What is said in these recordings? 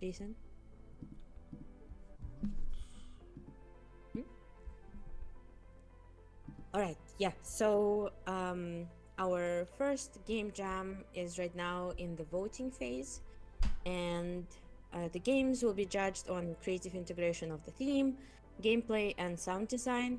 Jason? All right, yeah. So our first game jam is right now in the voting phase, and the games will be judged on creative integration of the theme, gameplay, and sound design.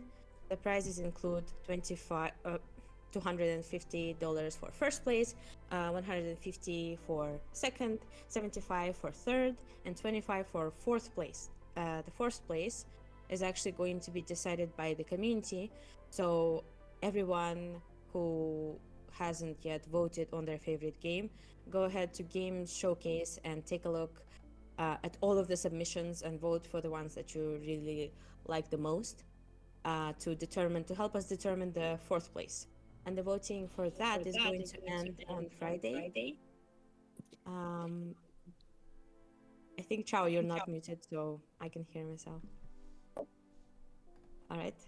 The prizes include $250 for first place, 150 for second, 75 for third, and 25 for fourth place. The fourth place is actually going to be decided by the community, so everyone who hasn't yet voted on their favorite game, go ahead to Game Showcase and take a look at all of the submissions and vote for the ones that you really like the most to help us determine the fourth place. And the voting for that is going to end on Friday. Um, I think, Chow, you're not muted, so I can hear myself. All right.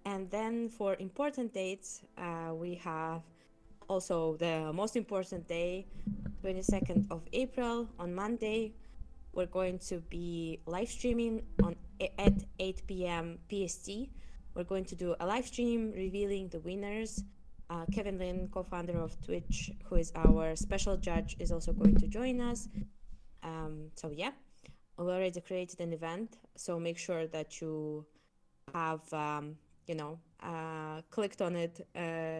And then for important dates, we have also the most important day, 22nd of April on Monday. We're going to be live streaming at 8 p.m. PST. We're going to do a live stream revealing the winners. Kevin Lin, co-founder of Twitch, who is our special judge, is also going to join us. So yeah, we already created an event, so make sure that you have clicked on it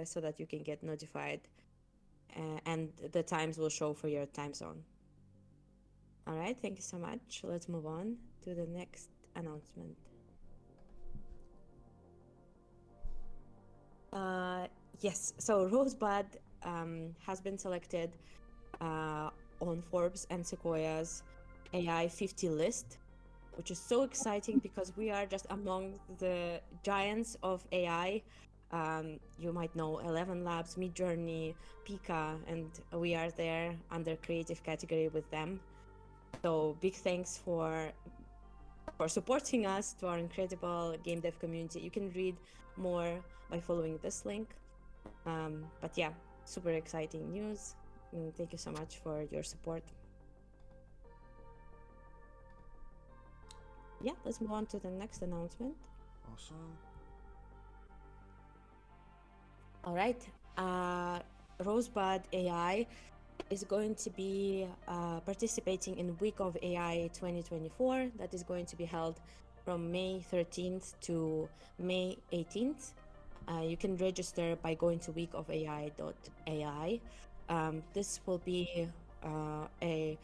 so that you can get notified, and the times will show for your time zone. All right, thank you so much. Let's move on to the next announcement. Yes, so Rosebud has been selected on Forbes and Sequoia's AI 50 list, which is so exciting because we are just among the giants of AI. You might know 11 Labs, Midjourney, Pika, and we are there under creative category with them. So big thanks for supporting us, to our incredible game dev community. You can read more by following this link. But yeah, super exciting news. And thank you so much for your support. Yeah, let's move on to the next announcement. Awesome. All right. Rosebud AI is going to be participating in Week of AI 2024 that is going to be held from May 13th to May 18th. You can register by going to weekofai.ai. This will be a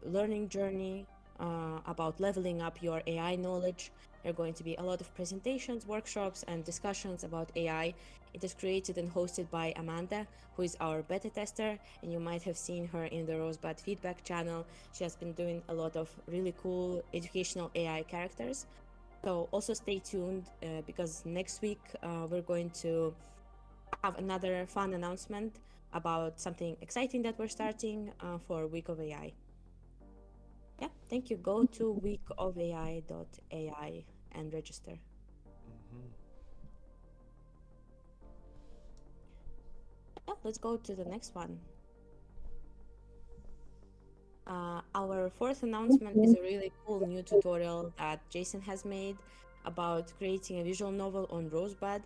learning journey about leveling up your AI knowledge. There are going to be a lot of presentations, workshops, and discussions about AI. It is created and hosted by Amanda, who is our beta tester, and you might have seen her in the Rosebud feedback channel. She has been doing a lot of really cool educational AI characters. So also stay tuned because next week we're going to have another fun announcement about something exciting that we're starting for Week of AI. Yeah, thank you. Go to weekofai.ai and register. Yeah, let's go to the next one. Our fourth announcement is a really cool new tutorial that Jason has made about creating a visual novel on Rosebud.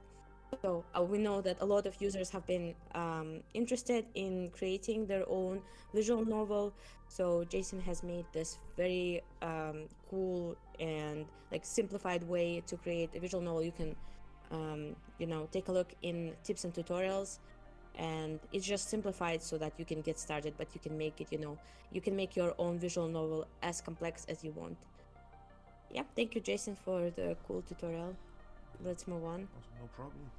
So we know that a lot of users have been interested in creating their own visual novel. So Jason has made this very cool and like simplified way to create a visual novel. You can, take a look in tips and tutorials, and it's just simplified so that you can get started, but you can make it, you can make your own visual novel as complex as you want. Yeah, thank you, Jason, for the cool tutorial. Let's move on. No problem.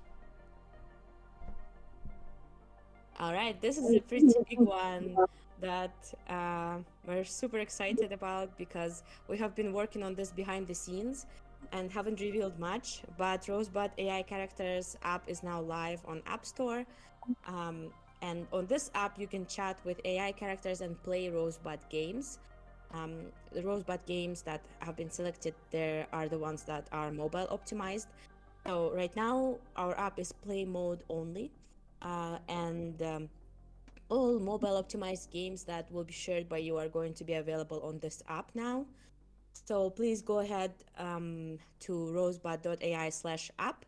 All right, this is a pretty big one that we're super excited about because we have been working on this behind the scenes and haven't revealed much, but Rosebud AI Characters app is now live on App Store. And on this app, you can chat with AI characters and play Rosebud games. The Rosebud games that have been selected there are the ones that are mobile optimized. So right now, our app is play mode only. And all mobile optimized games that will be shared by you are going to be available on this app now. So please go ahead to rosebud.ai/app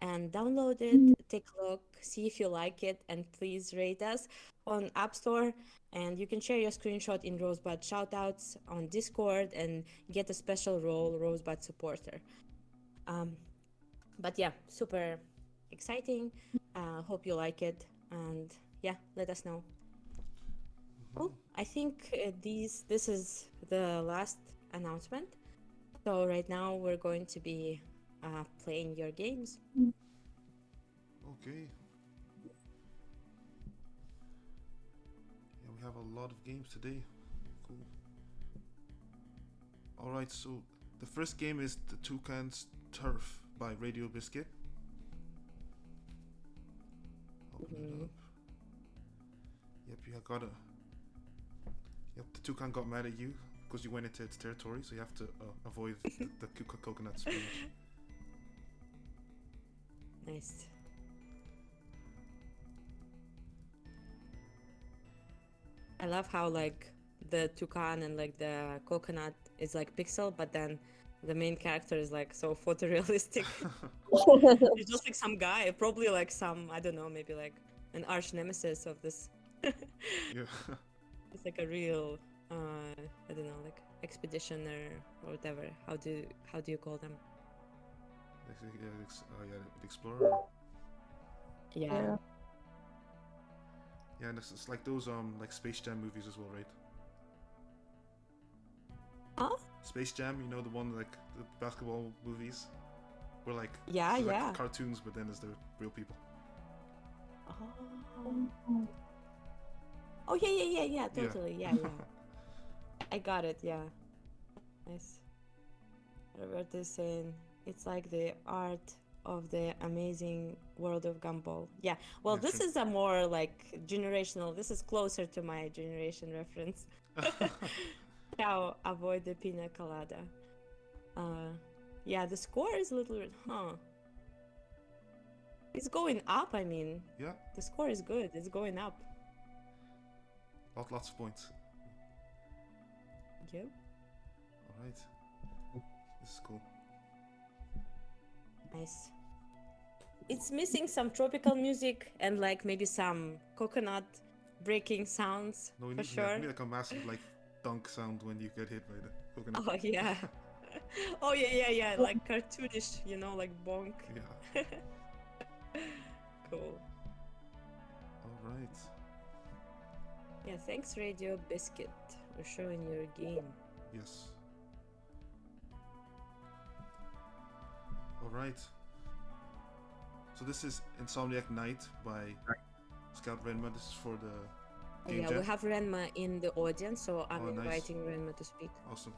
and download it, take a look, see if you like it, and please rate us on App Store. And you can share your screenshot in Rosebud shoutouts on Discord and get a special role, Rosebud supporter. But yeah, super exciting. Hope you like it, and yeah, let us know. Cool. I think this is the last announcement. So right now we're going to be playing your games. Okay. Yeah, we have a lot of games today. Cool. Alright, so the first game is the Toucan's Turf by Radio Biscuit. Open it up. Yep, you have got a... Yep, the Toucan got mad at you because you went into its territory, so you have to avoid the coconuts. Nice. I love how like the toucan and like the coconut is like pixel, but then the main character is like so photorealistic. He's just like some guy, probably like some, I don't know, maybe like an arch nemesis of this. Yeah. It's like a real, I don't know, like expeditioner or whatever. How do you call them? The Explorer. Yeah. Yeah, and it's like those like Space Jam movies as well, right? Huh? Space Jam, you know, the one like the basketball movies, where like Yeah, it's yeah. like cartoons, but then it's the real people. Oh yeah, totally. Yeah. I got it, yeah. Nice. Robert is saying it's like the art of the amazing world of Gumball. Yeah, well, Yeah, this true. is a more like generational, this is closer to my generation reference. How avoid the pina colada. Yeah, the score is a little bit, It's going up, I mean. Yeah. The score is good, it's going up. Lots of points. Yep. Alright. This is cool. Nice. It's missing some tropical music and like maybe some coconut breaking sounds, No, we for need, sure. yeah, we need like a massive like dunk sound when you get hit by the coconut. Oh yeah. Oh yeah, like cartoonish, you know, like bonk. Yeah. Cool. Alright. Yeah, thanks Radio Biscuit for showing your game. Yes. Alright. So this is Insomniac Night by Scout Renma. This is for the game Yeah, jam. we have Renma in the audience, so I'm nice. inviting Renma to speak. Awesome.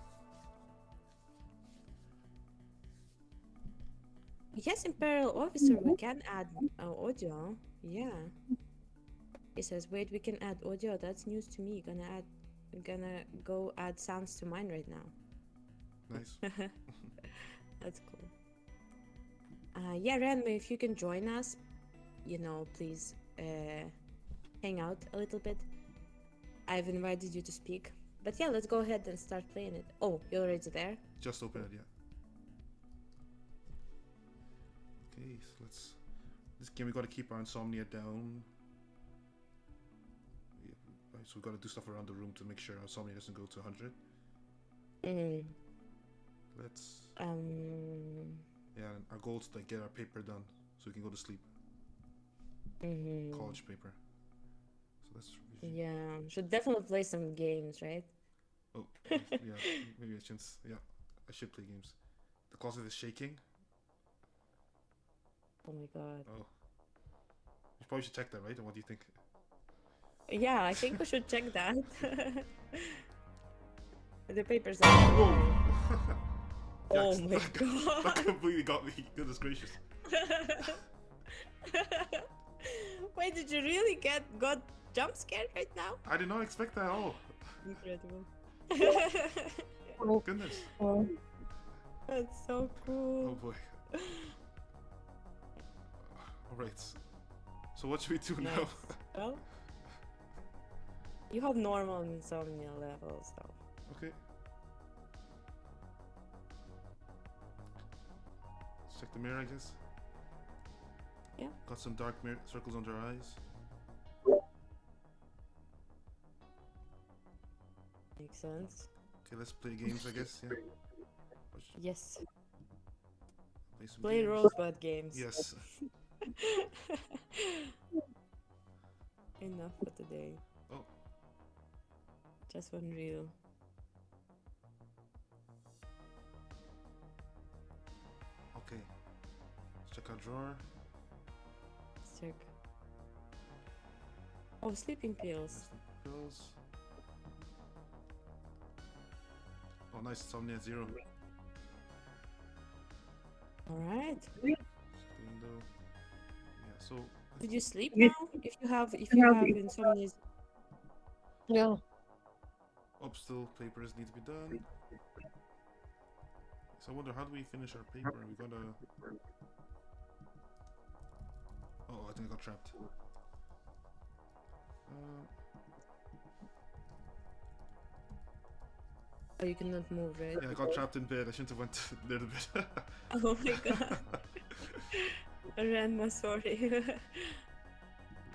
Yes, Imperial Officer, we can add audio. Yeah. He says, wait, we can add audio. That's news to me. Gonna go add sounds to mine right now. Nice. That's cool. Yeah, Renma, if you can join us, you know, please hang out a little bit. I've invited you to speak. But yeah, let's go ahead and start playing it. Oh, you're already there? Just open it, yeah. Okay, so let's... This game, we gotta keep our insomnia down. Yeah, right, so we gotta do stuff around the room to make sure our insomnia doesn't go to 100. Let's... Yeah, and our goal is to get our paper done so we can go to sleep. College paper. So let's review. Yeah, should definitely play some games, right? Oh, yeah, maybe I shouldn't. Yeah, I should play games. The closet is shaking. Oh my god. Oh. You probably should check that, right? Or what do you think? Yeah, I think we should check that. The papers are... Whoa! Oh my god. That completely got me. Goodness gracious. Wait, did you really got jump scared right now? I did not expect that at all. Incredible. Goodness. That's so cool. Oh boy. Alright. So what should we do now? Well, You have normal insomnia levels though. Okay. Let's check the mirror, I guess. Yeah. Got some dark circles under our eyes. Makes sense. Okay, let's play games, I guess. Yeah. Yes. Play some Play games. Rosebud games. Yes. Enough for today. Oh. Just one reel. Okay. Let's check our drawer. Let's check. Oh, sleeping pills. Pills. Oh, nice. Insomnia 0. Alright. Window. Yeah, so Did you sleep now? If you have insomnia. Yeah. still papers need to be done. So I wonder, how do we finish our paper? We gotta... Oh, I think I got trapped. Oh, you cannot move, right? Yeah, I got trapped in bed. I shouldn't have went a little bit. Oh my god. Renma, sorry.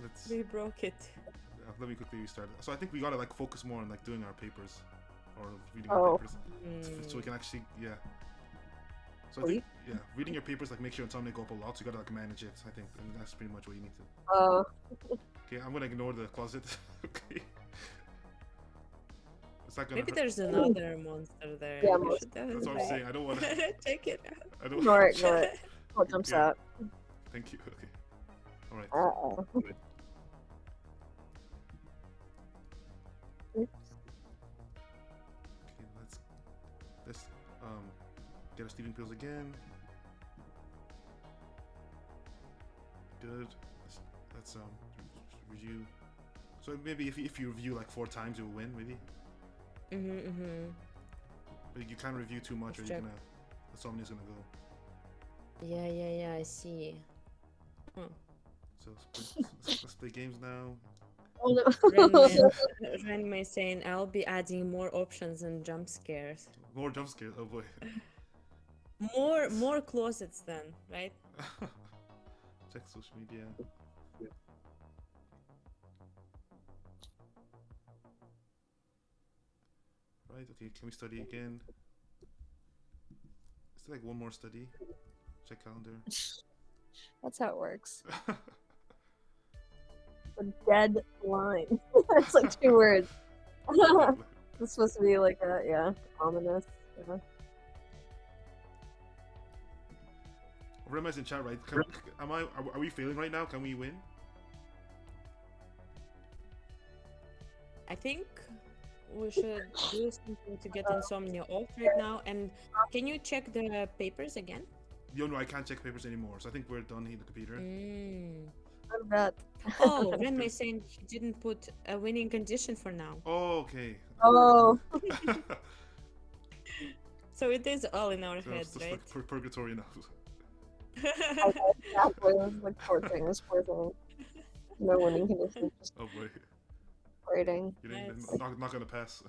Let's... We broke it. let me quickly restart it. So I think we gotta like focus more on like doing our papers. Or reading our papers. So we can actually, yeah. So I think, yeah, reading your papers like makes your insomnia go up a lot, so you gotta like manage it, I think. And that's pretty much what you need to. Okay, I'm gonna ignore the closet. Okay. It's not gonna Maybe hurt. there's another monster there. Yeah, You should That's what I'm saying. I don't wanna... check it out. I don't Ignore it. What jumps Yeah. out? Thank you. Okay. Alright. Uh-oh. Oops. Okay, let's get our sleeping pills again. Good. Let's review. So maybe if you review like 4 times, you'll win. Maybe. But you can't review too much, Let's or you're check. gonna... Insomnia's gonna go. Yeah, I see. Huh. So let's play games now. Oh no. Renma is saying I'll be adding more options and jump scares. More jump scares. Oh boy. More closets then, right? Check social media. Right, okay, can we study again? Is there like one more study? Check calendar. That's how it works. A dead line. That's like 2 words. It's supposed to be like a, yeah, ominous. Yeah. Renma's in chat, right? Are we failing right now? Can we win? I think we should do something to get insomnia off right now. And can you check the papers again? Yo, no, I can't check papers anymore. So I think we're done here in the computer. What about? Oh, Renma is saying she didn't put a winning condition for now. Oh, okay. Oh. So it is all in our So heads, it's just right? like purgatory now. Exactly. It was like torturing this poor thing. No winning condition. Just Oh boy. waiting. You're Nice. not gonna pass.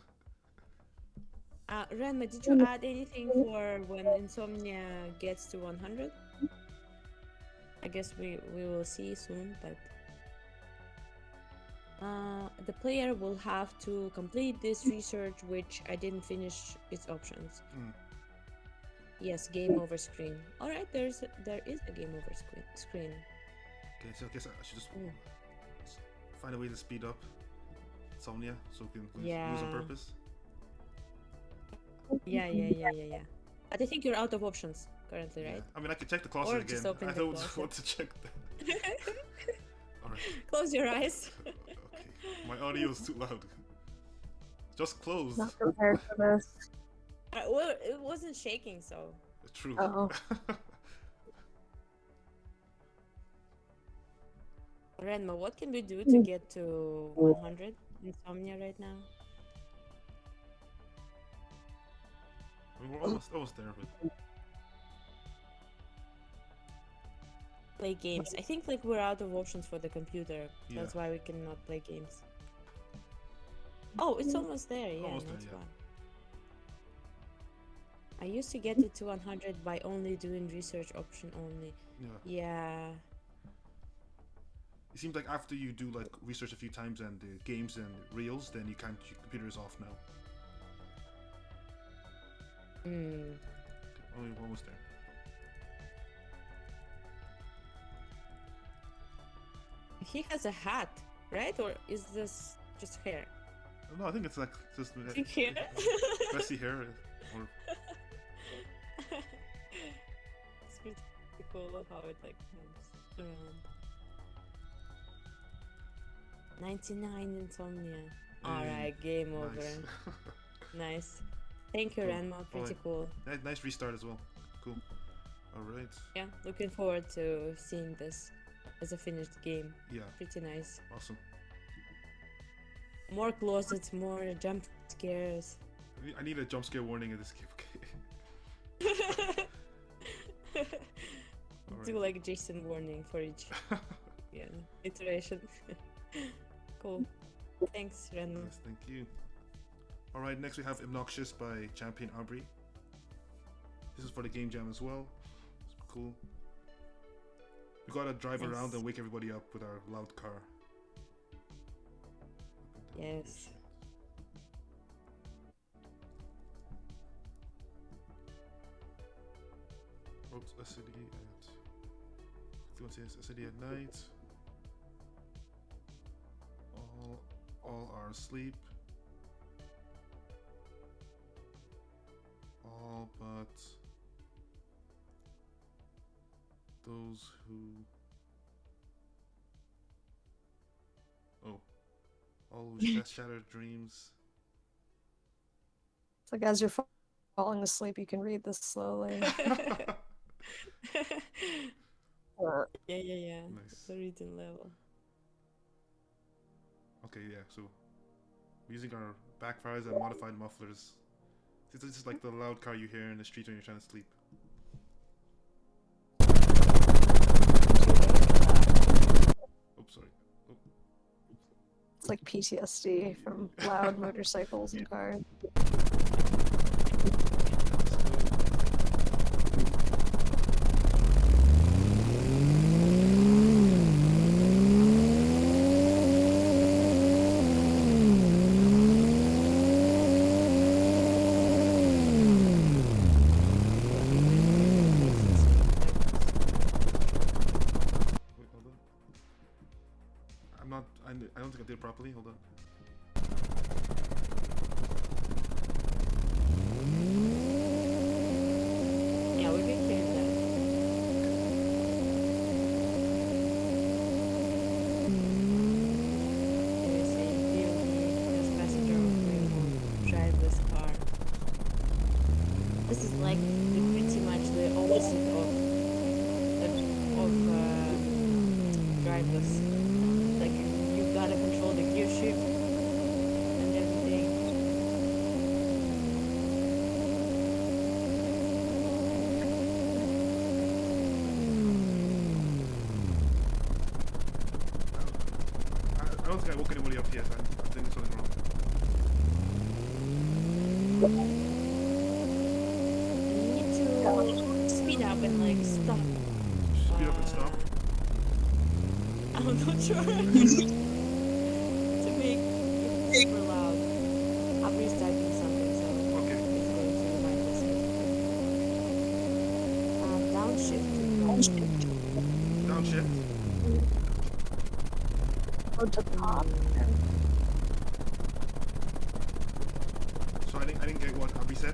Renma, did you add anything for when insomnia gets to 100? I guess we will see soon, but the player will have to complete this research, which I didn't finish its options. Yes, game over screen. All right, there is a game over screen. Okay, so I guess I should just find a way to speed up insomnia so we can use on purpose. Yeah. But I think you're out of options currently, right? I mean, I could check the closet Or again. just open I the don't closet. want to check that. Alright. Close your eyes. Okay. My audio is too loud. Just closed. Not prepared for this. Well, it wasn't shaking, so. True. Uh-oh. Renma, what can we do to get to 100 insomnia right now? I mean, we're almost there, but Play games. I think like we're out of options for the computer. Yeah. That's why we cannot play games. Oh, it's almost there. Yeah, Almost there, not yeah. bad. I used to get it to 100 by only doing research option only. Yeah. Yeah. It seems like after you do like research a few times and the games and reels, then you can't. Your computer is off now. Hmm. Oh, we're almost there. He has a hat, right? Or is this just hair? No, I think it's like just Pink hair? messy hair. Or It's pretty cool how it like moves around. 99 insomnia. Alright, game over. nice. Nice. Thank you, Cool. Renma. Pretty Alright. cool. Nice restart as well. Cool. All right. Yeah, looking forward to seeing this as a finished game. Yeah. Pretty nice. Awesome. More closets, more jump scares. I need a jump scare warning in this game. Okay. Do like Jason warning for each iteration. Cool. Thanks, Renma. Yes, thank you. All right. Next we have Obnoxious by Champion Abrie. This is for the game jam as well. It's cool. We gotta drive Nice. around and wake everybody up with our loud car. Yes. Oops, a city at a city at night. All are asleep. All but those who all whose shattered dreams. It's like as you're falling asleep, you can read this slowly. Yeah. Nice. The reading level. Okay, yeah, so we're using our backfires and modified mufflers. This is like the loud car you hear in the street when you're trying to sleep. Oops, sorry. Oh. It's like PTSD from loud motorcycles and cars. I don't think I did it properly. Hold on. Yeah, we can hear that. They say DOD as passenger of Renma, drive this car. This is like pretty much the opposite of driveless. Like you gotta control the gear shift and everything. I don't think I woke anybody up yet. I'm doing something wrong. You need to speed up and like stop. Speed up and stop. I'm not sure. To make it super loud. I'm restarting something, so Okay. it's going to remind us. Downshift. Downshift. Go to the top. So I didn't get what Abby said.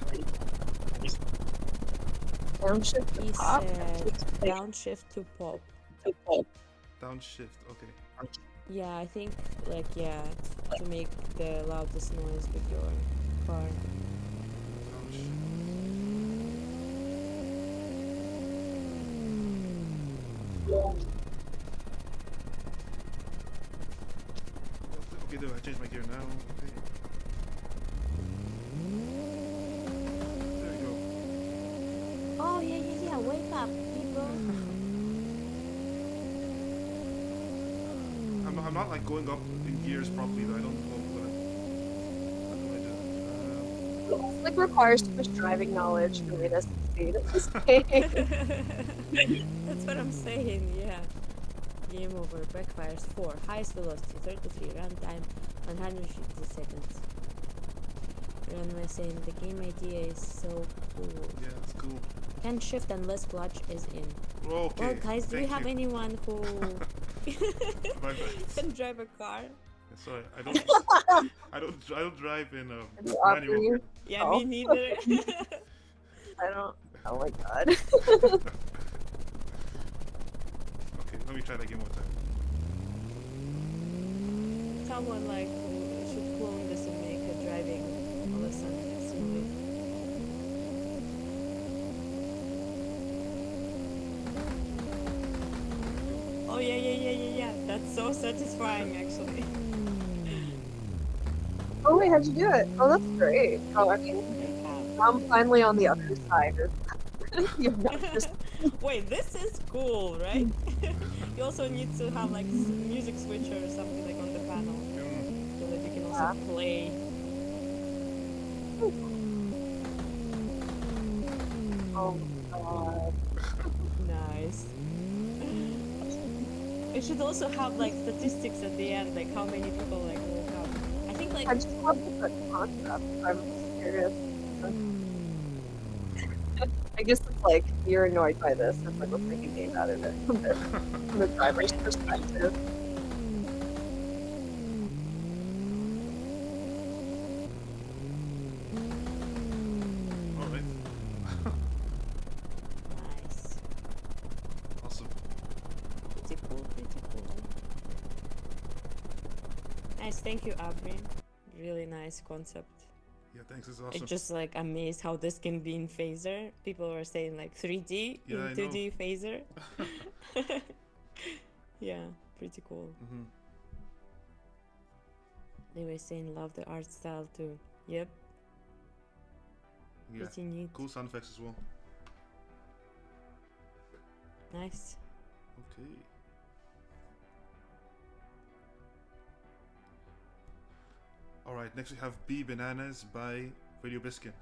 Downshift He to pop. said downshift to pop. Downshift. Okay. Yeah, I think like to make the loudest noise with your car. Downshift. Okay, I changed my gear now. Okay. There we go. Oh yeah. Wake up, people. I'm not like going up in gears properly though. I don't know It like requires too much driving knowledge for me to succeed at this game. That's what I'm saying, yeah. Game over, backfires 4, highest velocity 33, runtime 150 seconds. Renma saying the game idea is so cool. Yeah, it's cool. Can shift unless clutch is in. Okay. Well, guys, do we have anyone who My bad. can drive a car? Sorry, I don't drive in a Are manual. you? Yeah, Oh. me neither. I don't. Oh my god. Okay, let me try that game one time. Someone like should clone this and make a driving lesson simulator. Oh yeah. That's so satisfying, actually. Oh wait, how'd you do it? Oh, that's great. Oh, I mean, I'm finally on the other side. You've not just. Wait, this is cool, right? You also need to have like music switcher or something like on the panel so that you can also play. Oh my god. Nice. It should also have like statistics at the end, like how many people like woke up. I think like I just love the concept. I'm curious. I guess it's like you're annoyed by this. It's like let's make a game out of it from the driver's perspective. Alright. nice. Awesome. Pretty cool. Nice, thank you, Abrie. Really nice concept. Yeah, thanks, it's awesome. It's just like amazed how this can be in phaser. People were saying like 3D Yeah, I in 2D phaser. Yeah, pretty cool. They were saying love the art style too. Yep. Yeah, Pretty neat. cool sound effects as well. Nice. Okay. Alright, next we have Bee Bananas by Radio Biscuit.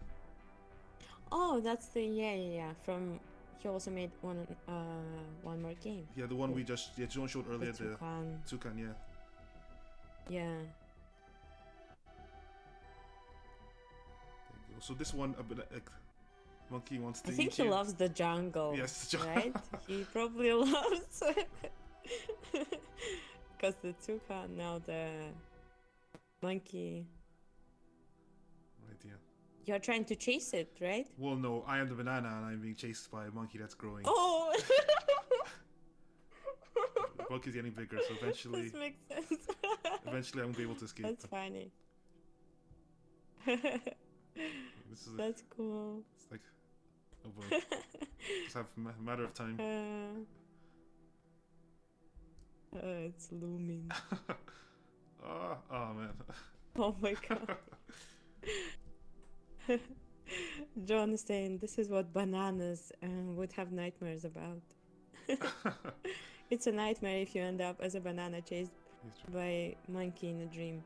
Oh, that's the yeah. From he also made one more game. Yeah, the one we just John showed earlier, the Toucan. Toucan, yeah. Yeah. There you go. So this one, a bit like Monkey wants to I think eat he you. loves the jungle. Yes, the jungle. Right? He probably loves it. Because the Toucan now the monkey. Right, yeah. You're trying to chase it, right? Well, no, I am the banana and I'm being chased by a monkey that's growing. Oh! The monkey's getting bigger, so eventually, This makes sense. eventually I'm gonna be able to escape. That's funny. This is That's cool. It's like, oh boy, just have a matter of time. It's looming. Oh man. Oh my god. John is saying this is what bananas would have nightmares about. It's a nightmare if you end up as a banana chased by monkey in a dream.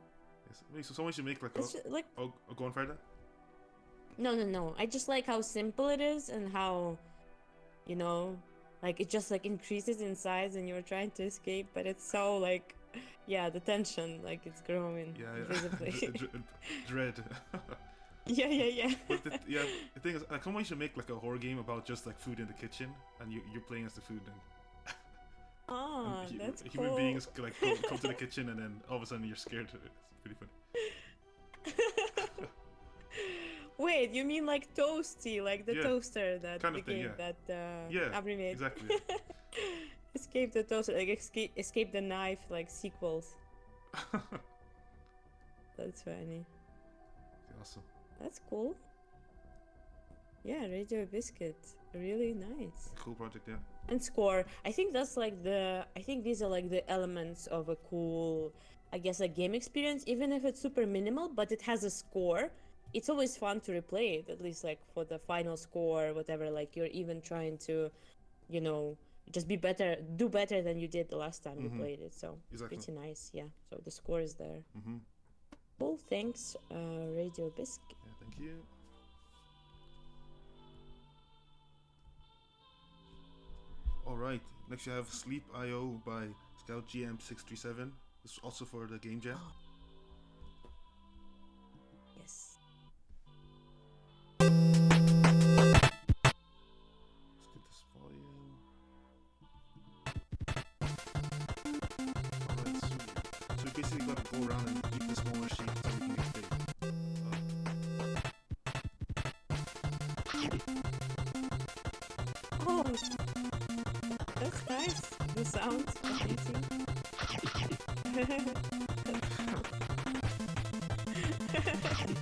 Yes. Wait, so someone should make like oh, go on further. No. I just like how simple it is and how, you know, like it just like increases in size and you're trying to escape, but it's so like, yeah, the tension like it's growing visibly. Dread. Yeah. But the thing is, like, someone should make like a horror game about just like food in the kitchen, and you're playing as the food. Oh, and that's cool. human beings like come to the kitchen, and then all of a sudden you're scared. It's pretty funny. Wait, you mean like Toasty, like the toaster that kind the of thing, game that Abrie made? Exactly. Escape the toaster, like escape the knife, like sequels. That's funny. Awesome. That's cool. Yeah, Radio Biscuit, really nice. Cool project, yeah. And score. I think that's like I think these are like the elements of a cool, I guess, a game experience. Even if it's super minimal, but it has a score. It's always fun to replay it, at least like for the final score, whatever. Like you're even trying to, you know, just be better, do better than you did the last time you played it. So pretty nice, yeah. So the score is there. Cool, thanks, Radio Biscuit. Yeah, Thank you. Alright, next you have Sleep IO by Scout GM637. This is also for the Game Jam. Yes. Let's get this volume. Alright, so we basically gotta go around and eat the smaller sheep so we can get big. Oh, that's nice. The sound of eating.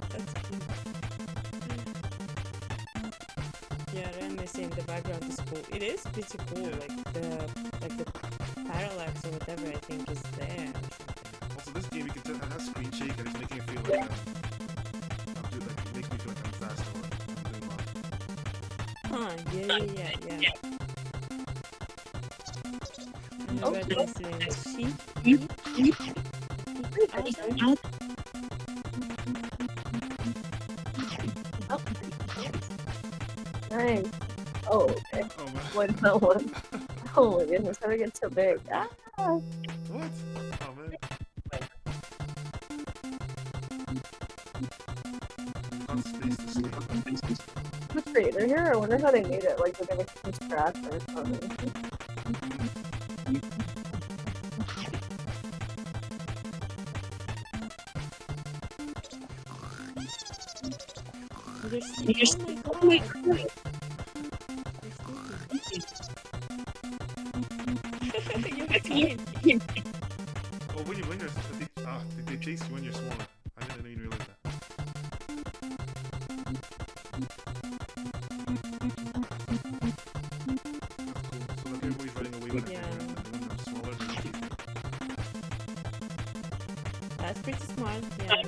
That's cool. Yeah, Renma saying the background is cool. It is pretty cool. Yeah. Like the parallax or whatever I think is there. Also, this game you can tell it has screen shake and it's making it feel like it makes me feel like I'm fast or I'm doing well. Huh, yeah. What is it? Sheep? Outside? Oh. Nice. Oh, okay. Oh man. What that one? Oh my goodness, how did it get so big? Ah! What? Oh man. Not space to sleep. The creator here, I wonder how they made it. Like, did they make it from scratch or something? They're sleeping. Oh my god. You're fine. Oh, when you're they chase you when you're smaller. I didn't even realize that. That's cool. So like everybody's running away when Yeah. when I'm smaller than me. That's pretty smart, yeah.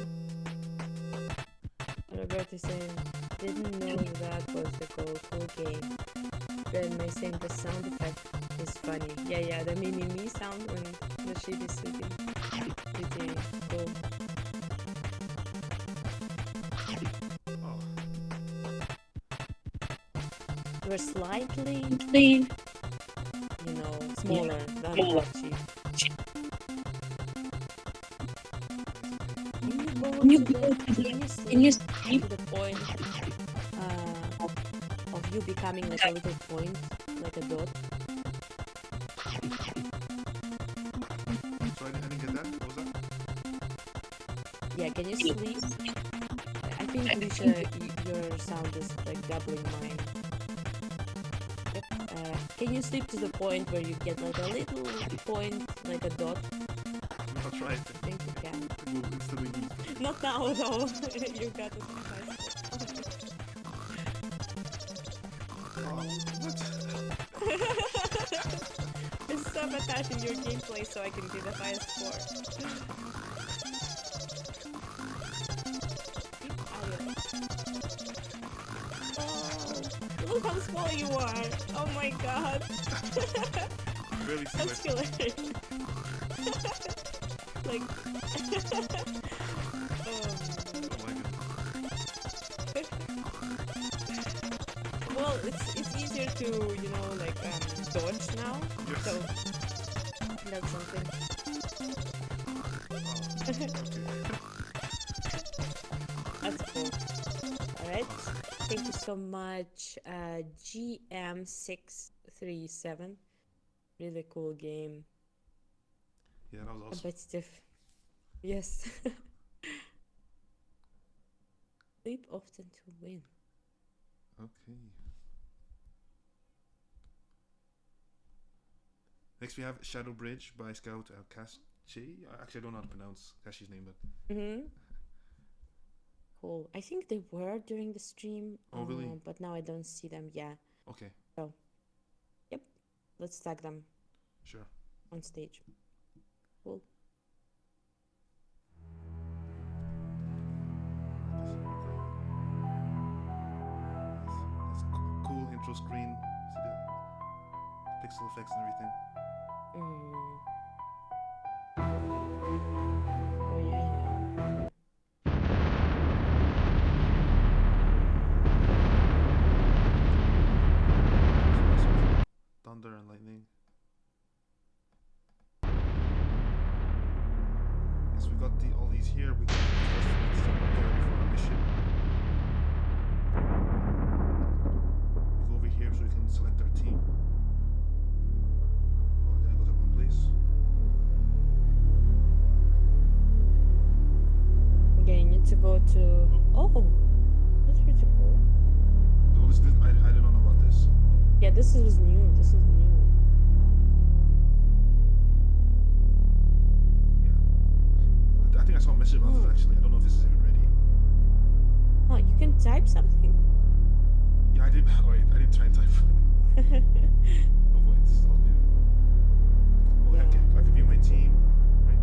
Robert is saying, didn't know that was the CoCo game. Then my saying the sound effect is funny. Yeah, the me sound when the sheep is sleeping. Pretty cool. Oh. We're slightly, smaller than the sheep. Can you sleep to the point of you becoming like a little point, like a dot? So I didn't get that? What was that? Yeah, can you sleep? I think Alicia, your sound is like doubling mine. Yep. Can you sleep to the point where you get like a little point, like a dot? I'll try it. I think you can. It will instantly lose. Not now though. You got it. Oh, what? It's sabotaging your gameplay so I can get the highest score. Oh, look how small you are! Oh my god! Really see That's hilarious. Like... Oh my god. Well, it's easier to, dodge now. Yes. So, that's something. Okay. That's cool. Alright. Thank you so much, GM637. Really cool game. Yeah, that was awesome. Competitive. Yes. Sleep often to win. Okay. Next we have Shadowbridge by Scout Kastchey. Actually, I don't know how to pronounce Kastchey's name, but... Cool. I think they were during the stream. Oh, really? But now I don't see them. Yeah. Okay. So, yep. Let's tag them Sure. on stage. Cool. It's cool intro screen. See the pixel effects and everything. Oh yeah. we got all these here, we can first get ready for our mission. We go over here so we can select our team. Oh, then I go to the wrong place. Okay, you need to go to. Oh, that's pretty cool. Oh, this I didn't know about this. Yeah, this is new. This is new. Yeah. I think I saw a message about this actually. I don't know if this is even ready. Oh, you can type something? Yeah, I did. Oh, wait, I did try and type. Oh wait, this is all new. Oh, yeah. I can view my team. Right.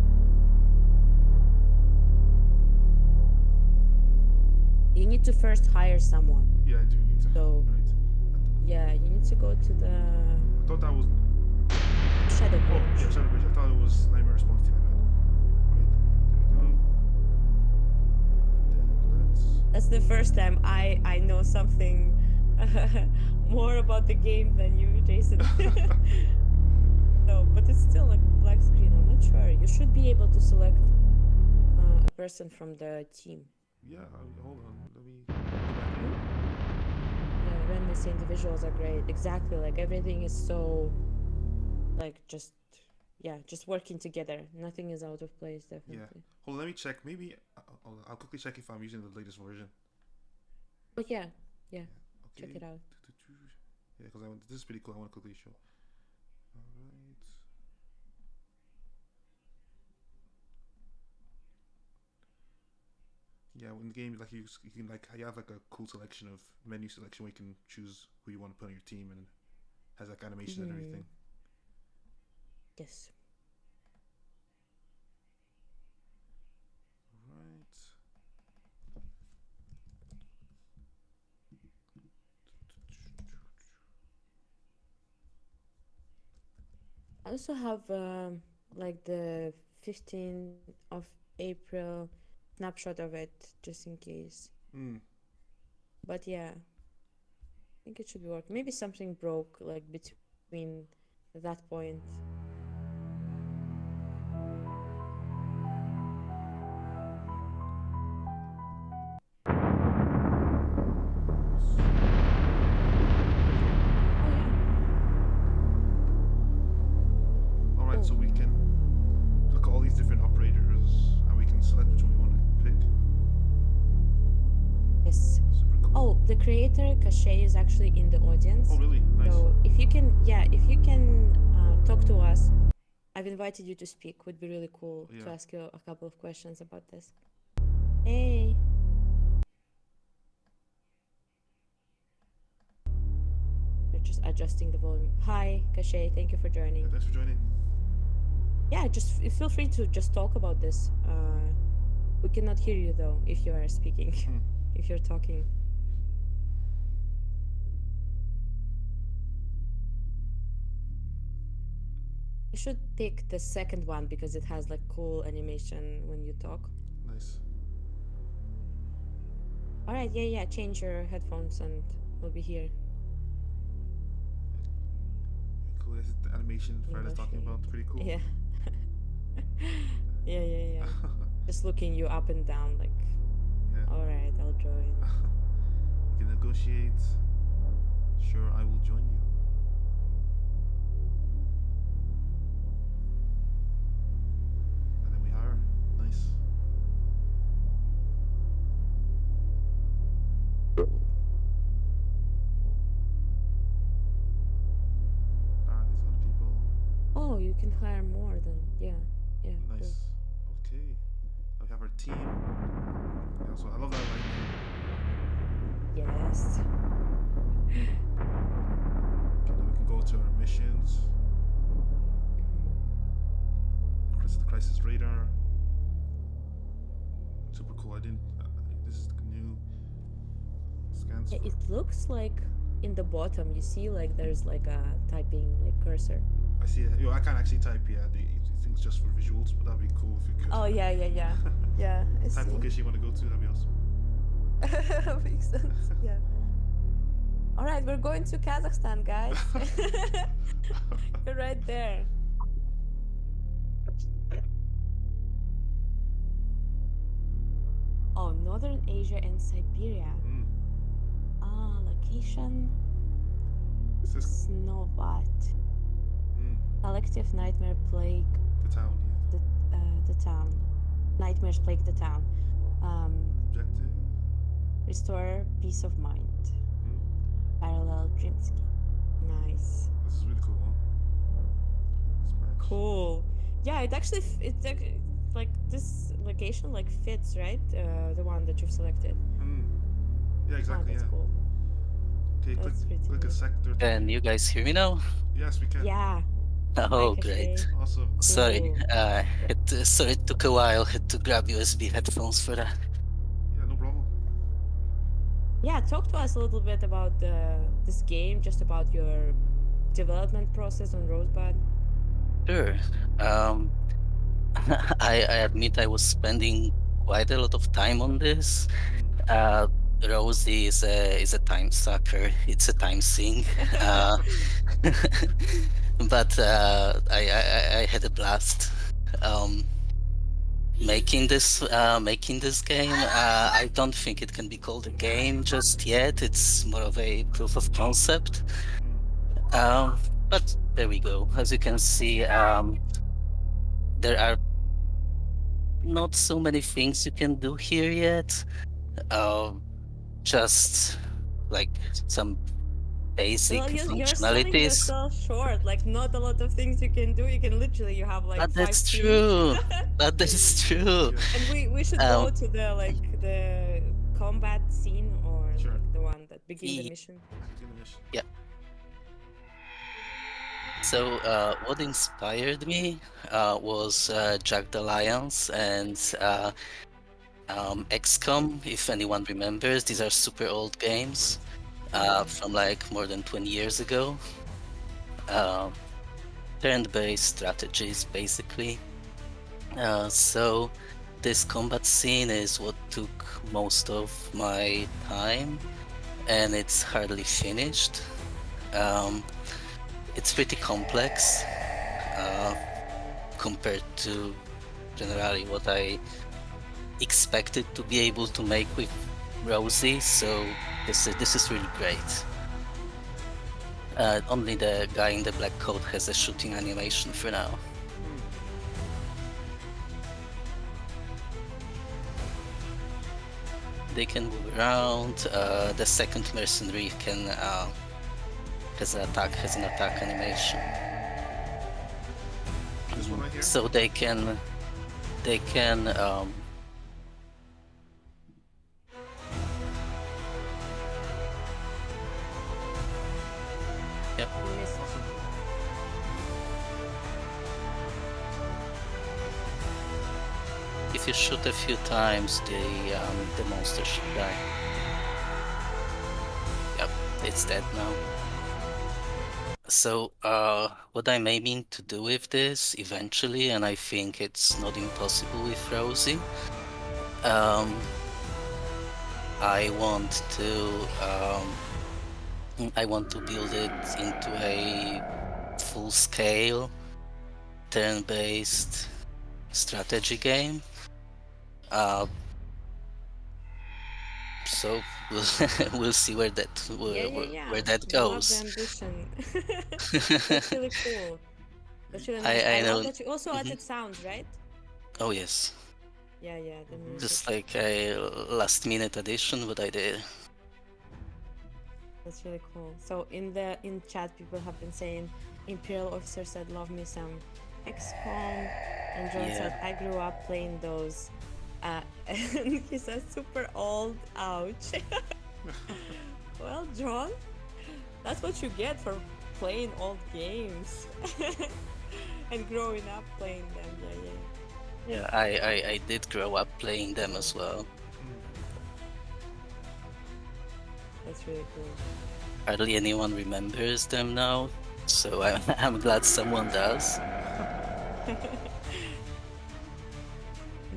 You need to first hire someone. Yeah, I do need to. So, right. yeah, you need to go to the I thought that was. Shadowbridge. Oh, yeah, Shadowbridge. I thought it was Nightmare Response Team. Right. There we go. Then let's. That's the first time I know something more about the game than you, Jason. No, but it's still like a black screen. I'm not sure. You should be able to select a person from the team. Yeah, hold on. Let me. Yeah, Renma saying the visuals are great. Exactly. Like everything is so, like just, yeah, just working together. Nothing is out of place. Definitely. Yeah. Hold on, let me check. Maybe I'll quickly check if I'm using the latest version. Oh yeah, yeah. Okay. Check it out. Yeah, because this is pretty cool. I want to quickly show. All right. Yeah, in the game, like you can like you have like a cool selection of menu selection where you can choose who you want to put on your team and has like animation and everything. Yes. Right. I also have like the 15th of April snapshot of it just in case. But yeah, I think it should work. Maybe something broke like between that point. So we can look at all these different operators and we can select which one we want to pick. Yes. Super cool. Oh, the creator Kastchey is actually in the audience. Oh really? Nice. So if you can, talk to us. I've invited you to speak. Would be really cool to ask you a couple of questions about this. Hey. We're just adjusting the volume. Hi, Kastchey. Thank you for joining. Yeah, thanks for joining. Yeah, just feel free to just talk about this. We cannot hear you though if you are speaking, if you're talking. You should pick the second one because it has like cool animation when you talk. Nice. All right, yeah, change your headphones and we'll be here. Cool, this is the animation Fred is talking about. It's pretty cool. Yeah. yeah. Just looking you up and down like, all right, I'll join. We can negotiate. Sure, I will join you. And then we hire. Nice. These other people. Oh, you can hire more than, yeah. Nice. Cool. Okay. Now we have our team. Yeah, so I love that lighting. Yes. Okay, now we can go to our missions. The crisis radar. Super cool. I didn't. This is new. Scans. Yeah, it looks like in the bottom you see like there's like a typing like cursor. I see it. Yo, I can't actually type. Yeah, I think it's just for visuals, but that'd be cool if you could. Oh yeah. Yeah. I Type see. location you want to go to. That'd be awesome. Makes sense. Yeah. All right, we're going to Kazakhstan, guys. You're right there. Northern Asia and Siberia. Location. Is this Snovat. Collective nightmare plague the town? Yeah. the town. Nightmares plague the town. Objective. Restore peace of mind. Parallel dreamscape. Nice. This is really cool, huh? Smash. Cool. Yeah, it actually like this location like fits, right? The one that you've selected. Yeah, exactly. That's Yeah. cool. Okay, That's pretty click a neat. sector. Can you guys hear me now? Yes, we can. Yeah. Oh, Hi, great. Kastchey. Awesome. Sorry, Cool. sorry it took a while. Had to grab USB headphones for that. Yeah, no problem. Yeah, talk to us a little bit about this game, just about your development process on Rosebud. Sure. I admit I was spending quite a lot of time on this. Rosie is a time sucker. It's a time sink. But I had a blast making this game. I don't think it can be called a game just yet. It's more of a proof of concept. But there we go. As you can see, there are not so many things you can do here yet. Just like some basic Well, you're selling functionalities. yourself short. Like, not a lot of things you can do. You can literally, you have like But 5 that's scenes. true. That is true. Yeah. And we should go to the combat scene or Sure. like the one that begin the Ye- mission. Yeah. So what inspired me was Jagged Alliance and XCOM, if anyone remembers. These are super old games from like more than 20 years ago. Turn-based strategies, basically. So this combat scene is what took most of my time, and it's hardly finished. It's pretty complex compared to generally what I expected to be able to make with Rosie, so this is really great. Only the guy in the black coat has a shooting animation for now. They can move around. The second mercenary can has an attack animation. This one right here. So they can Yep. You missed. If you shoot a few times, the monster should die. Yep, it's dead now. So what I'm aiming to do with this eventually, and I think it's not impossible with Rosie, I want to build it into a full-scale turn-based strategy game. So we'll see where that where that You love goes. the ambition. That's really cool. That's really nice. I know. love that you also added sounds, right? Oh yes, Yeah, the music. just like a last-minute addition, but I did. That's really cool. So in chat, people have been saying, Imperial Officer said, "Love me some XCOM," and John Yeah. said, "I grew up playing those." And he says, "Super old, ouch." Well, John, that's what you get for playing old games and growing up playing them. Yeah. Yeah, I did grow up playing them as well. That's really cool. Hardly anyone remembers them now, so I'm glad someone does.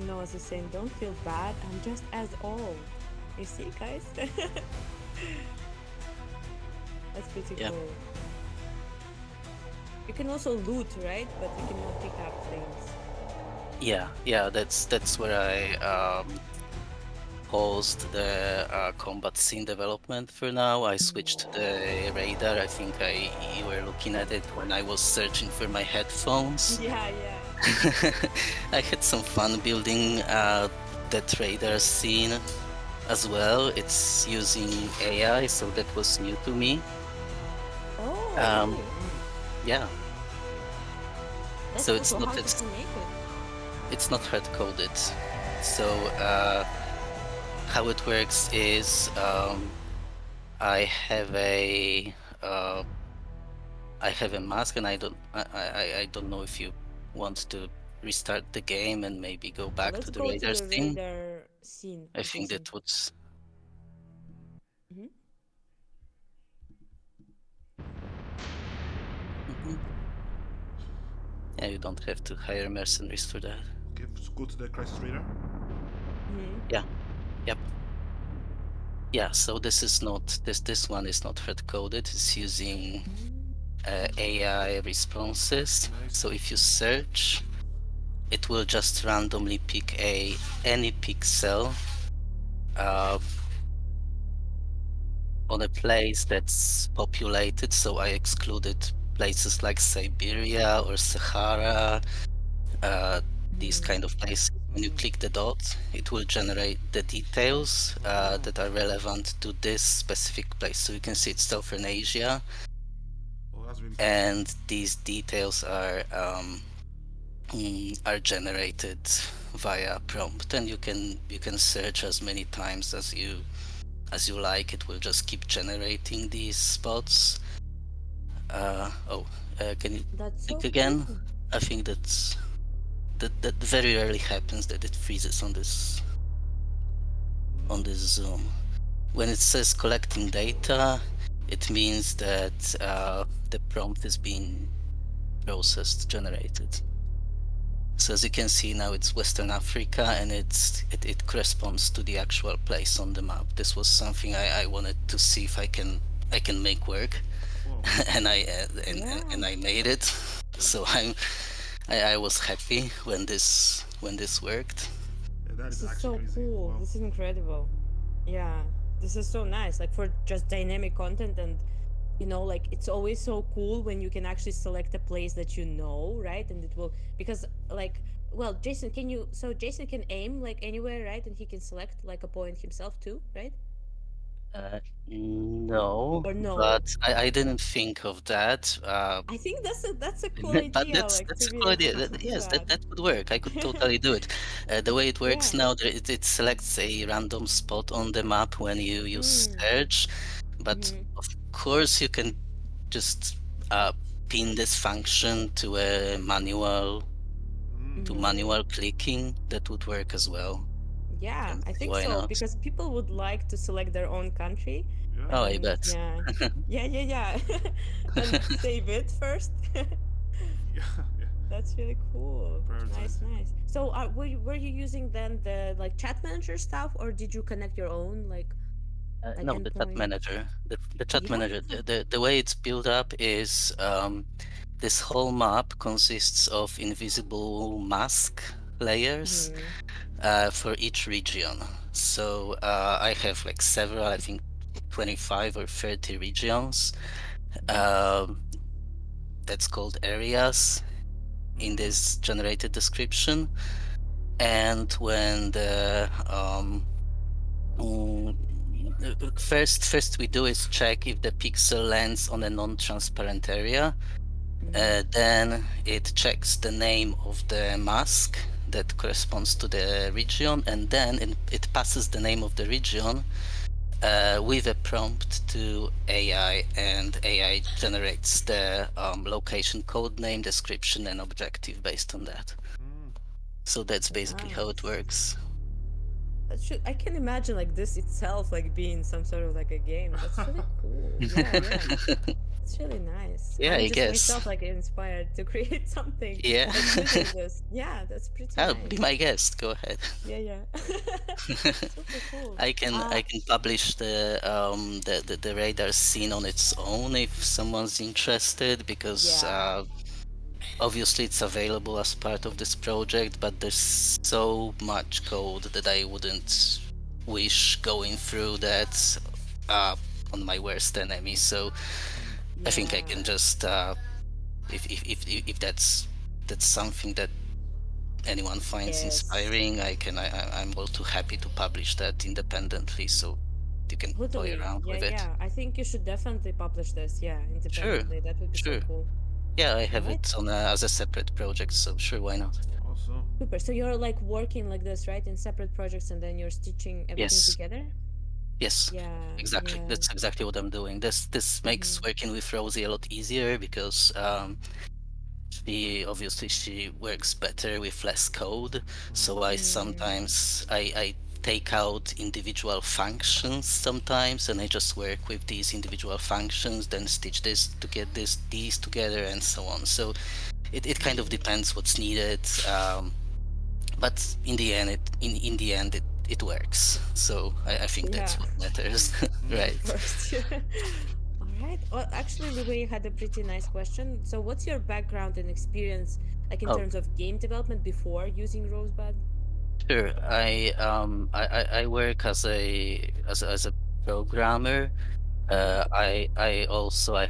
No, as you're saying, don't feel bad. I'm just as old. You see, guys? That's pretty Yep. cool. You can also loot, right? But you cannot pick up things. Yeah, that's where I paused the combat scene development for now. I switched to the radar. I think you were looking at it when I was searching for my headphones. Yeah. I had some fun building that radar scene as well. It's using AI, so that was new to me. Oh. Um, Yeah. That's So cool. it's So not how did it's, you make it? it's not hard coded. So how it works is I have a mask, and I don't know if you want to restart the game and maybe go back Let's to the go to radar the scene. radar scene. I think Jason. that would. Mhm. Mhm. Yeah, you don't have to hire mercenaries for that. Okay, so go to the crisis radar. Yeah. Yep. Yeah. So this is not this one is not hard coded. It's using AI responses. Nice. So if you search, it will just randomly pick any pixel on a place that's populated. So I excluded places like Siberia or Sahara, these kind of places. When you click the dot, it will generate the details that are relevant to this specific place. So you can see it's Southern Asia, Oh, that's really cool. and these details are generated via prompt, and you can search as many times as you like. It will just keep generating these spots. Can you That's click so again? cool. I think that very rarely happens, that it freezes on this zoom. When it says collecting data, it means that the prompt is being processed, generated. So as you can see now, it's Western Africa, and it corresponds to the actual place on the map. This was something I wanted to see if I can make work, Whoa. and I made it. So I was happy when this worked. Yeah, that This is is actually so crazy. cool. Wow. This is incredible. Yeah. This is so nice. Like for just dynamic content, and like it's always so cool when you can actually select a place that you know, right? And it will, because like, well, Jason can aim like anywhere, right? And he can select like a point himself too, right? No, Or no? but I didn't think of that. I think that's a cool But idea, like that's to a be cool able idea. to do Yes, that. that could work. I could totally do it. The way it works Yeah. now, it selects a random spot on the map when you use search, but of course you can just pin this function to a manual clicking. That would work as well. Yeah, Can I see think why so not. because people would like to select their own country, Yeah. Oh, I and bet. yeah, and save it first. Yeah. Yeah. That's really cool. Prioritize. Nice. So, were you using then the like chat manager stuff, or did you connect your own like No, the chat endpoint? manager. The chat Yeah. manager. The way it's built up is this whole map consists of invisible mask layers for each region. So I have like several, I think 25 or 30 regions. That's called areas in this generated description. And when the Mm, first we do is check if the pixel lands on a non-transparent area. Then it checks the name of the mask that corresponds to the region, and then it passes the name of the region with a prompt to AI, and AI generates the location code name, description, and objective based on that. So that's basically how it Nice. works. I can imagine like this itself like being some sort of like a game. That's really cool. Yeah. It's really nice. Yeah, I'm I just guess. myself like inspired to create something Yeah. like using this. Yeah, that's pretty Oh, nice. be my guest. Go ahead. Yeah. Super cool. I can publish the radar scene on its own if someone's interested, because Yeah. obviously it's available as part of this project, but there's so much code that I wouldn't wish going through that on my worst enemy. So I think I can Yeah. just if that's something that anyone finds Yes. inspiring, I'm all too happy to publish that independently, so you can play Totally. around Yeah, with it. yeah. I think you should definitely publish this. Yeah, Sure, independently. That would be so sure. cool. Yeah, I All have right. it on as a separate project, so sure, why not? Also, Super. So you're like working like this, right? In separate projects and then you're stitching everything Yes, together? yes, Yeah, exactly. yeah. That's exactly what I'm doing. This makes Mm-hmm. working with Rosie a lot easier because she works better with less code. So I Mm. sometimes I take out individual functions sometimes, and I just work with these individual functions, then stitch this to get these together, and so on. So it kind of Mm. depends what's needed. But in the end, in the end it works. So I think Yeah, that's what matters, of right? course. All right. Well, actually, Louis had a pretty nice question. So, what's your background and experience, like in Oh, terms of game development before using Rosebud? sure. I work as a programmer. Mm-hmm. I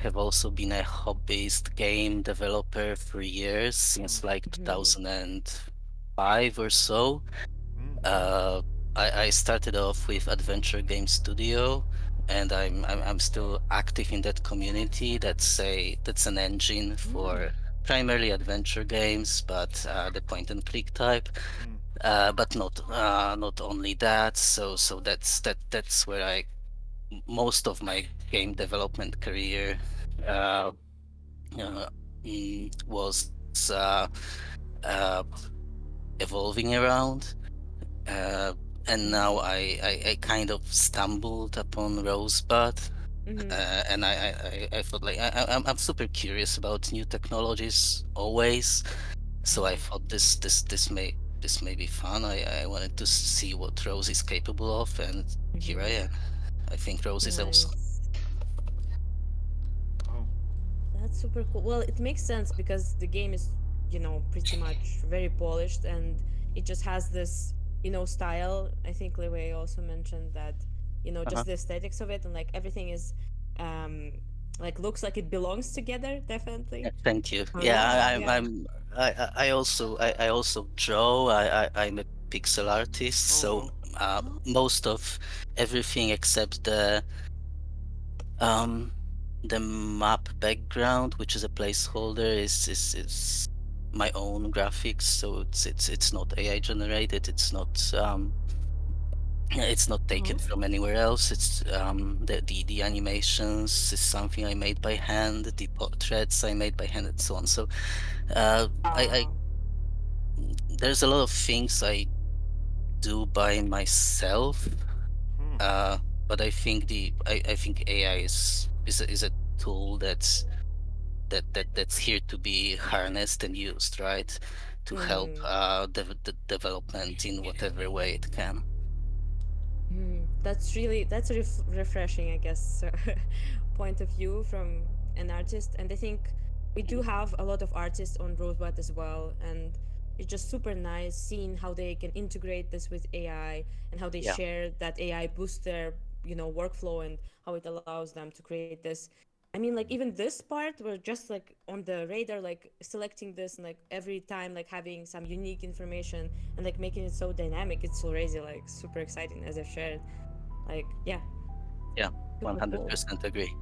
have also been a hobbyist game developer for years, since like Mm-hmm. 2005 or so. mm, Uh, I started off with Adventure Game Studio, and I'm still active in that community. That's an engine for primarily adventure games, but the point and click type. mm, But not only that. So that's where most of my game development career uh, uh, was uh, evolving around. Uh, and now Mm-hmm. I kind of stumbled upon Rosebud, Mm-hmm. and I thought like I'm super curious about new technologies always. So I thought this may be fun. I wanted to see what Rose is capable of, and here I Mm-hmm. am. I think Rose is awesome. Nice. oh, That's super cool. Well, it makes sense because the game is, pretty much very polished and it just has this, style. I think Lewe also mentioned that, Uh-huh. just the aesthetics of it and like everything is, um, like looks like it belongs together, definitely. Yeah, thank you. All Yeah, right. Yeah. I also draw. I'm a pixel artist, oh so wow. Oh, most of everything except um the map background, which is a placeholder, is my own graphics. So it's not AI generated. It's not uh-huh. taken from anywhere else. It's the animations is something I made by hand. The portraits I made by hand, and so on. So I Wow. there's a lot of things I do by myself, Hmm. uh, but I think AI is a tool that's here to be harnessed and used, right, to help Mm-hmm. the development in whatever way it can. That's refreshing, I guess, point of view from an artist. And I think we do have a lot of artists on Rosebud as well, and it's just super nice seeing how they can integrate this with AI and how they Yeah, share that AI boost their workflow and how it allows them to create this. I mean, like even this part, we're just like on the radar, like selecting this and like every time like having some unique information and like making it so dynamic. It's already like super exciting as I've shared. Like, yeah, yeah, super cool. 100% agree.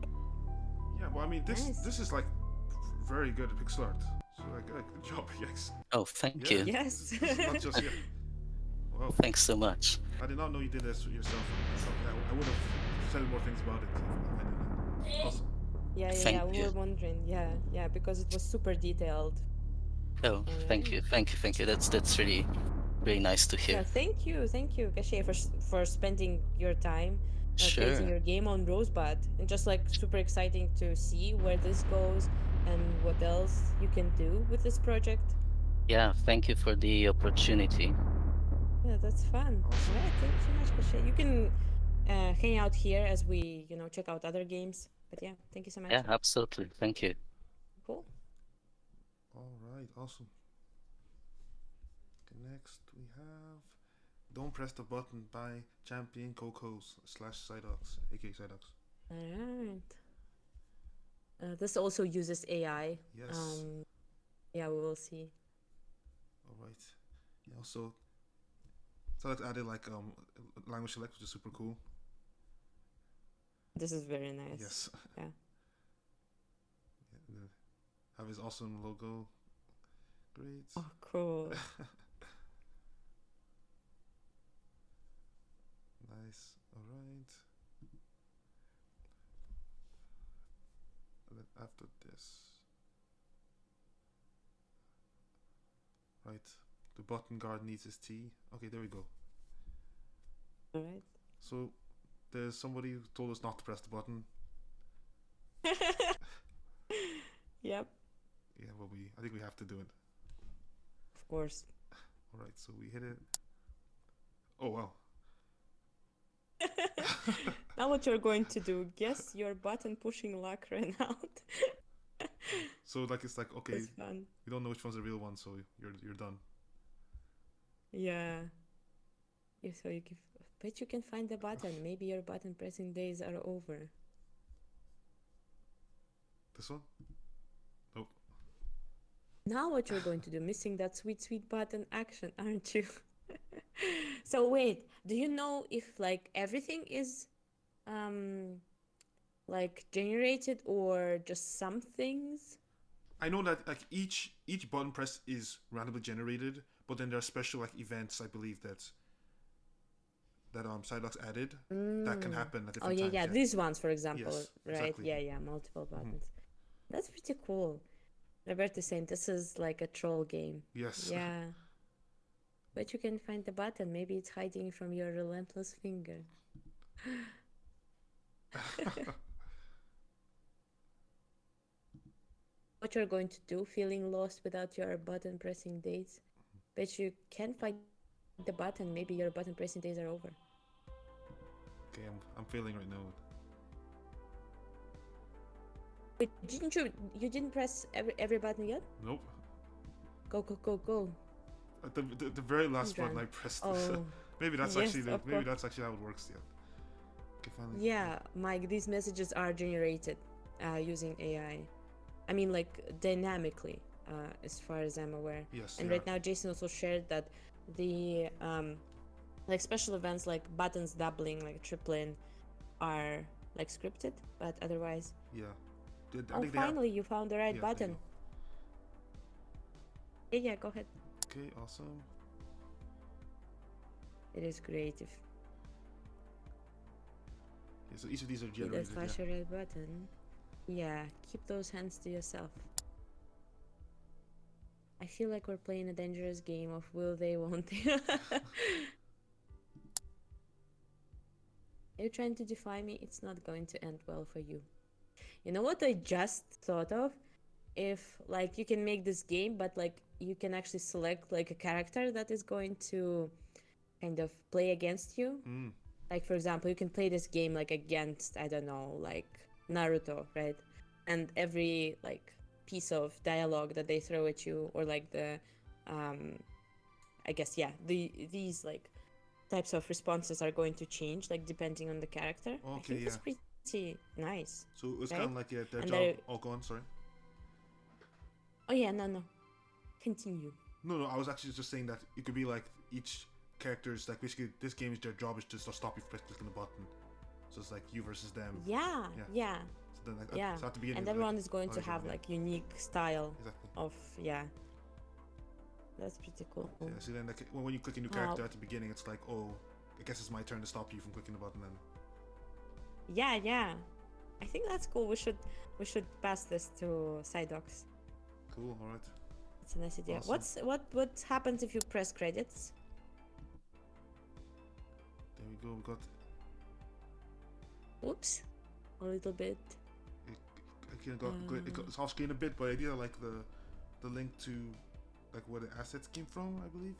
Yeah, well, I mean, Nice. this is like very good at pixel art. So like, good job, yes. Oh, thank Yeah, you. Yes. this is not just yeah. Wow, Thanks so much. I did not know you did this yourself. So, yeah, I would have said more things about it if I didn't. Awesome. Yeah, yeah, Thank yeah. We you. were wondering. Yeah, yeah, because it was super detailed. Oh, All thank right. you, thank you, thank you. That's really really nice to Yeah, hear. thank you, Kastchey, for spending your time creating Sure. your game on Rosebud, and just like super exciting to see where this goes and what else you can do with this project. Yeah, thank you for the opportunity. Yeah, that's fun. All Awesome. right, thank you so much, Kastchey. You can hang out here as we, check out other games. But yeah, thank you so much. Yeah, absolutely. Thank you. Cool. All right, awesome. Okay, next we have Don't press the button by champion CoCo / Psydox, aka Psydox. Alright. This also uses AI. Yes. Yeah, we will see. Alright. Yeah, also Psydox added like language select, which is super cool. This is very nice. Yes. Yeah. Yeah, have his awesome logo. Great. Oh, cool. Nice. Alright. And then after this. Right. The button guard needs his tea. Okay, there we go. Alright. So there's somebody who told us not to press the button. Yep. Yeah, well I think we have to do it. Of course. Alright, so we hit it. Oh wow. Now what you're going to do? Guess your button pushing luck ran out. So like it's like okay, It's fun. you don't know which one's the real one, so you're done. Yeah. So you can, bet you can find the button. Maybe your button pressing days are over. This one? Nope. Now what you're going to do? Missing that sweet button action, aren't you? So wait, do you know if like everything is like generated or just some things? I know that like each button press is randomly generated, but then there are special like events I believe that Psylocke added that can happen at Oh different yeah, times. these ones, for example, Yes, right? exactly. Yeah, multiple buttons. That's pretty cool. Roberto saying this is like a troll game. Yes. Yeah. But you can find the button. Maybe it's hiding from your relentless finger. What you're going to do, feeling lost without your button pressing days? Bet you can find the button. Maybe your button pressing days are over. Okay, I'm failing right now. Wait, you didn't press every button yet? Nope. Go. At the very last button I pressed this. Oh. Maybe that's Yes, actually of maybe course. that's actually how it works. Yeah. Okay, finally. Yeah, Mike, these messages are generated using AI. I mean, like dynamically, as far as I'm aware. Yes. And they right now, Jason also shared that the like special events like buttons doubling, like tripling, are like scripted, but otherwise. Yeah. Oh, finally, you found the right Yeah, there you button. Yeah, go ahead. Okay, awesome. It is creative. Yeah, so each of these are Hit generated. that flash your right button. Yeah, keep those hands to yourself. I feel like we're playing a dangerous game of will they, won't they. You're trying to defy me, it's not going to end well for you. You know what I just thought of? If like you can make this game, but like you can actually select like a character that is going to kind of play against you. Like for example, you can play this game like against, I don't know, like Naruto, right? And every like piece of dialogue that they throw at you, or like the I guess these like types of responses are going to change like depending on the character. Okay, I think yeah. that's pretty nice. So it was right? kind of like their And job. Oh, go on. Sorry. Oh yeah, no. Continue. No. I was actually just saying that it could be like each character's like basically this game is their job is just to stop you from clicking the button. So it's like you versus them. Yeah. So then like, so at the beginning, And like, everyone is going to other have people, like unique style exactly. of That's pretty cool. Yeah. So then like when you click a new character at the beginning, it's like, oh, I guess it's my turn to stop you from clicking the button then. Yeah. I think that's cool. We should pass this to Psydox. Cool. All right. It's a nice idea. Awesome. What happens if you press credits? There we go. We got. Oops, a little bit. It's off screen a bit, but I did like the link to like where the assets came from, I believe.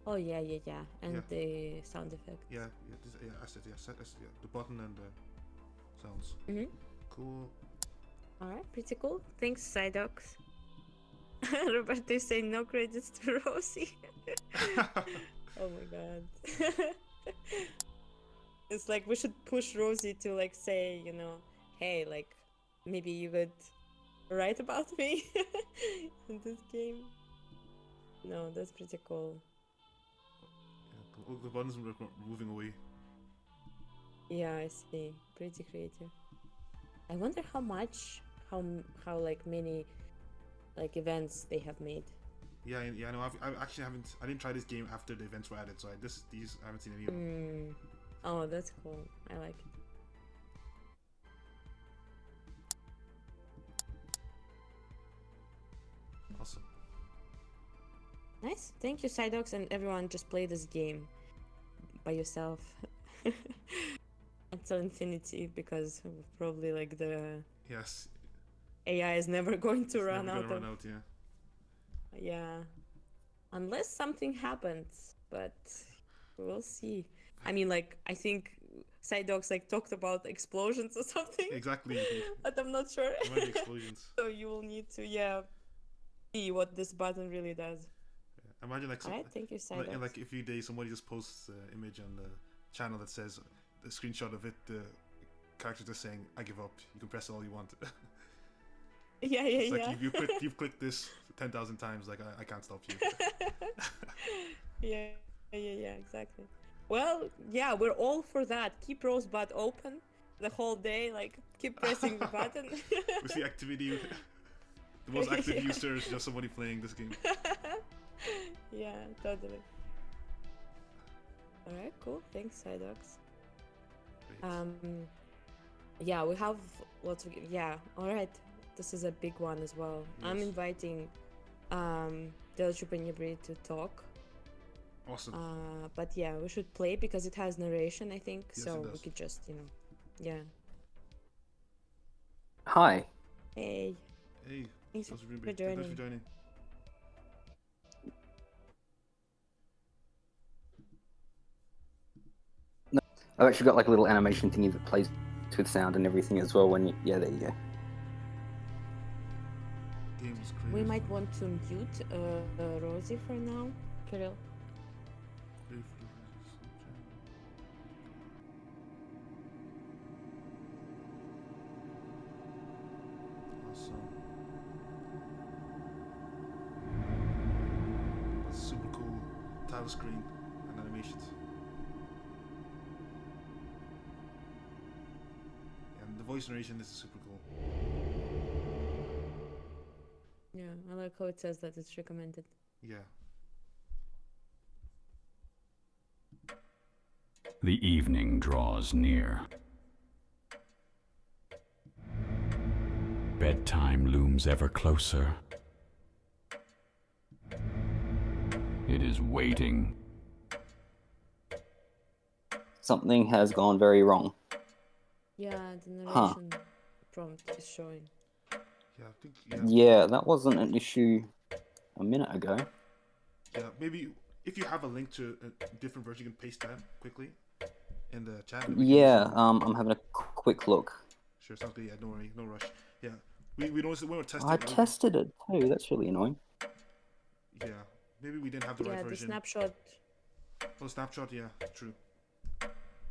Oh yeah, and Yeah. the sound effect. Yeah, assets, the button and the sounds. Cool. All right, pretty cool. Thanks, Psydox. Roberto is saying no credits to Rosie. Oh my god. It's like we should push Rosie to like say, you know, hey, like maybe you could write about me in this game. No, that's pretty cool. Yeah, the buttons were moving away. Yeah, I see. Pretty creative. I wonder how much, how like many, like events they have made. Yeah, yeah. No, I actually haven't. I didn't try this game after the events were added, so these I haven't seen any of them. Oh, that's cool. I like it. Awesome. Nice. Thank you, Sidox, and everyone. Just play this game by yourself until infinity, because probably like the Yes. AI is never going to It's run never out gonna of. run out. Yeah. Yeah, unless something happens, but we'll see. I mean, like I think Sidox like talked about explosions or something. Exactly. But I'm not sure. There might be explosions. So you will need to see what this button really does. Yeah. Imagine like Alright, thank you, Sidox. in like a few days somebody just posts an image on the channel that says the screenshot of it, the character just saying I give up. You can press all you want. Yeah, It's like yeah. you've clicked this 10,000 times. Like I can't stop you. Yeah, exactly. Well, yeah, we're all for that. Keep Rosebud open the whole day. Like keep pressing the button. We see activity. The most active Yeah. user is just somebody playing this game. Yeah, totally. Alright, cool. Thanks, Sidox. Great. Yeah, we have lots of alright. This is a big one as well. Yes. I'm inviting the Chupenebray to talk. Awesome. But yeah, we should play because it has narration, I think. Yes, so it we does. could just, yeah. Hi. Hey, Hey, thanks thanks for for joining. joining. I've actually got like a little animation thingy that plays with sound and everything as well when you... Yeah, there you go. Game was created. We might want to mute Rosie for now, Kirill. Awesome. Super cool title screen and animations. And the voice narration is super cool. Yeah, I like how it says that it's recommended. Yeah. The evening draws near. Bedtime looms ever closer. It is waiting. Something has gone very wrong. Yeah, the narration prompt is showing. Yeah, I think, Yeah, that wasn't an issue a minute ago. Yeah, maybe if you have a link to a different version, you can paste that quickly in the chat. Yeah, I'm having a quick look. Sure, sounds good. Yeah, don't worry, no rush. Yeah, we noticed that when we were testing. I tested it too, that's really annoying. Yeah, maybe we didn't have the right The version. snapshot. Oh, snapshot. Yeah, true.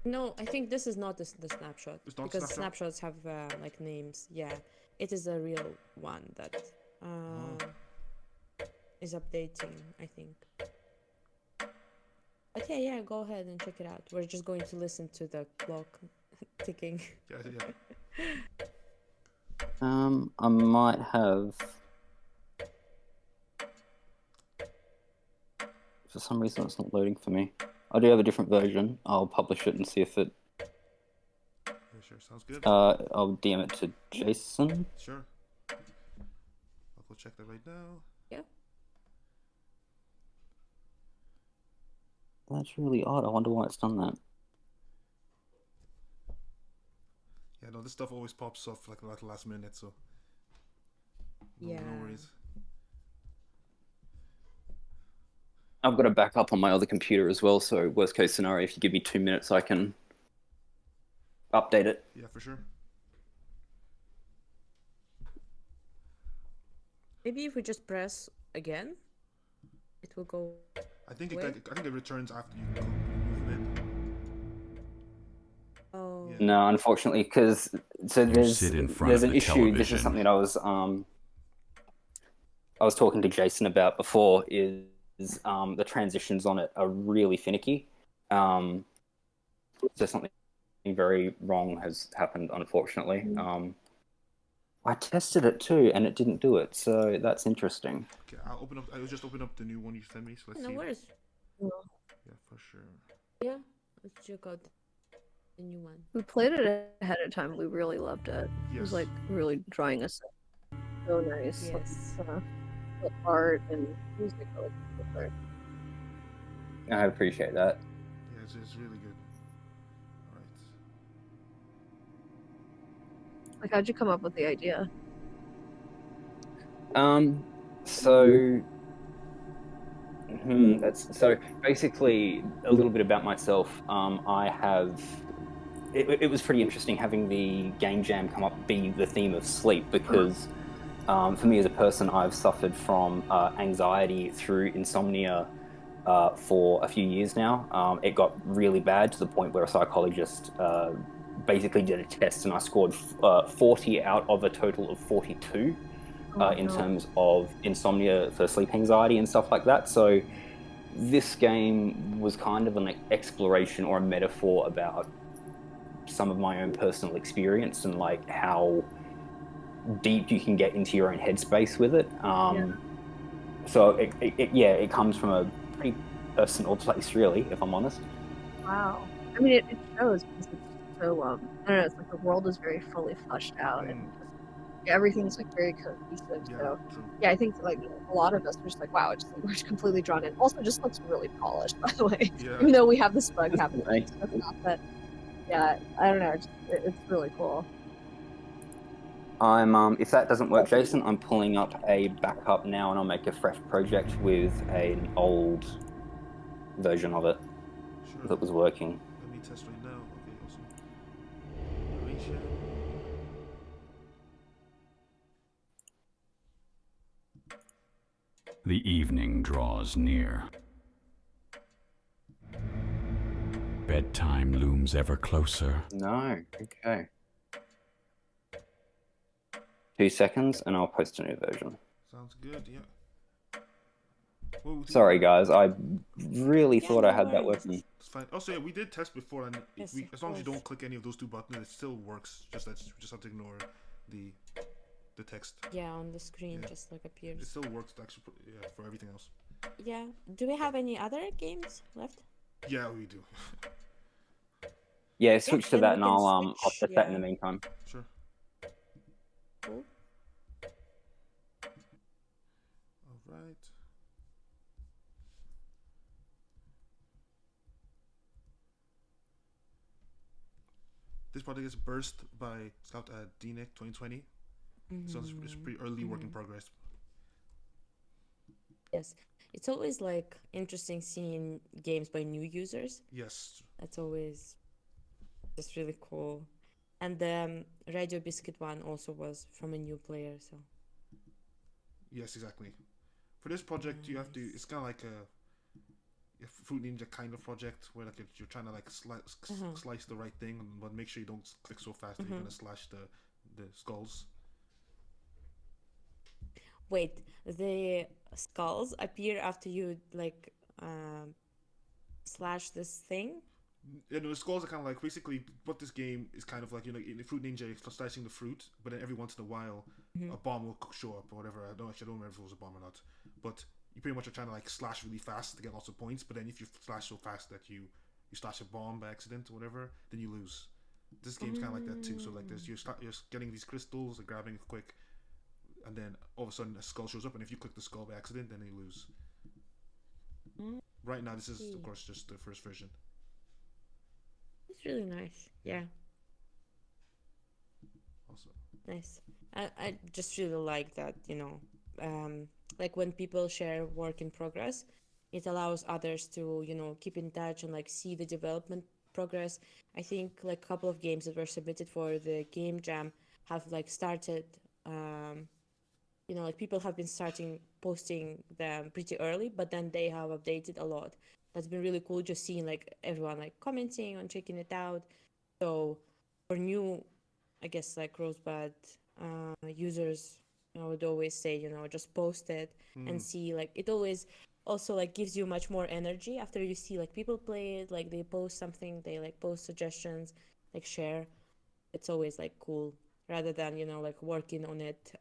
No, I think this is not the snapshot. It's not because snapshot? snapshots have like names. Yeah, it is a real one that is updating, I think. But yeah, go ahead and check it out. We're just going to listen to the clock ticking. Yeah. I might have... For some reason it's not loading for me. I do have a different version. I'll publish it and see if it... Yeah, sure, sounds good. I'll DM it to Jason. Sure. I'll go check that right now. Yeah. That's really odd. I wonder why it's done that. Yeah, no, this stuff always pops off like at the last minute, so Yeah. no worries. I've got a backup on my other computer as well, so worst case scenario, if you give me 2 minutes, I can update it. Yeah, for sure. Maybe if we just press again, it will go I think Where? I think it returns after you move in. Oh. Yeah. No, unfortunately, because so there's sit in front of an the issue. This is television. something that I was talking to Jason about before. Is the transitions on it are really finicky. So something very wrong has happened, unfortunately. I tested it too, and it didn't do it. So that's interesting. Okay, I'll open up. I will just open up the new one you sent me. So let's No see. worries. Yeah, for sure. Yeah, let's check out the new one. We played it ahead of time. We really loved it. It was Yes. like really drawing us in. So nice. Yes. Like, art and music. Really good. I appreciate that. Yeah, it's really good. All right. Like, how'd you come up with the idea? So that's so basically a little bit about myself. I have. It was pretty interesting having the game jam come up be the theme of sleep because for me as a person, I've suffered from anxiety through insomnia for a few years now. It got really bad to the point where a psychologist basically did a test and I scored 40 out of a total of 42 in terms of insomnia for sleep anxiety and stuff like that. So this game was kind of an exploration or a metaphor about some of my own personal experience and like how deep you can get into your own headspace with it. So it comes from a pretty personal place, really, if I'm honest. Wow. I mean, it shows because it's so, I don't know, it's like the world is very fully fleshed out and just, everything's like very cohesive. Yeah, So, true. yeah, I think like a lot of us are just like, wow, we're just completely drawn in. Also, just looks really polished, by the way. Yeah. Even though we have this bug happening. Right. It's not that, yeah, I don't know, it's really cool. I'm if that doesn't work, Jason, I'm pulling up a backup now, and I'll make a fresh project with an old version of it Sure. that was working. Let me test right now. Okay, awesome. Narration. The evening draws near. Bedtime looms ever closer. No, okay. 2 seconds, and I'll post a new version. Sounds good. Yeah. Well, Sorry, guys. I really Yeah, thought I no had that worries. working. It's fine. Also, yeah, we did test before, and Yes, as long as you of don't click any of those two buttons, it still works. Just have to ignore the text. Yeah, on the screen Yeah. just like It appears. still works actually. Yeah, for everything else. Yeah. Do we have any other games left? Yeah, we do. Yeah, switch to then that, we and can I'll switch, test that in yeah. the meantime. Sure. Cool. All right. This project is burst by Scout DNIC 2020. So it's pretty early work in progress. Yes. It's always like interesting seeing games by new users. Yes. That's always just really cool. And the Radio Biscuit one also was from a new player, so Yes, exactly. For this project, you have to. It's kind of like a Fruit Ninja kind of project where like you're trying to like slice the right thing, but make sure you don't click so fast that you're gonna slash the skulls. wait, the skulls appear after you like slash this thing? You know, the skulls are kind of like basically what this game is kind of like. You know, in the Fruit Ninja, you're slicing the fruit, but then every once in a while, a bomb will show up or whatever. I don't remember if it was a bomb or not, but you pretty much are trying to like slash really fast to get lots of points. But then if you slash so fast that you slash a bomb by accident or whatever, then you lose. This game's kind of like that too. So like you're getting these crystals, and grabbing it quick, and then all of a sudden a skull shows up, and if you click the skull by accident, then you lose. Right now, this is of course just the first version. It's really nice. Yeah. Also, Nice. I just really like that, you know, like when people share work in progress, it allows others to, you know, keep in touch and like see the development progress. I think like a couple of games that were submitted for the game jam have like started, you you know, like people have been starting posting them pretty early, but then they have updated a lot. That's been really cool, just seeing like everyone like commenting on checking it out. So for new, I guess, like Rosebud users, I would always say, you know, just post it and see, like it always also like gives you much more energy after you see like people play it, like they post something, they like post suggestions, like share. It's always like cool rather than, you know, like working on it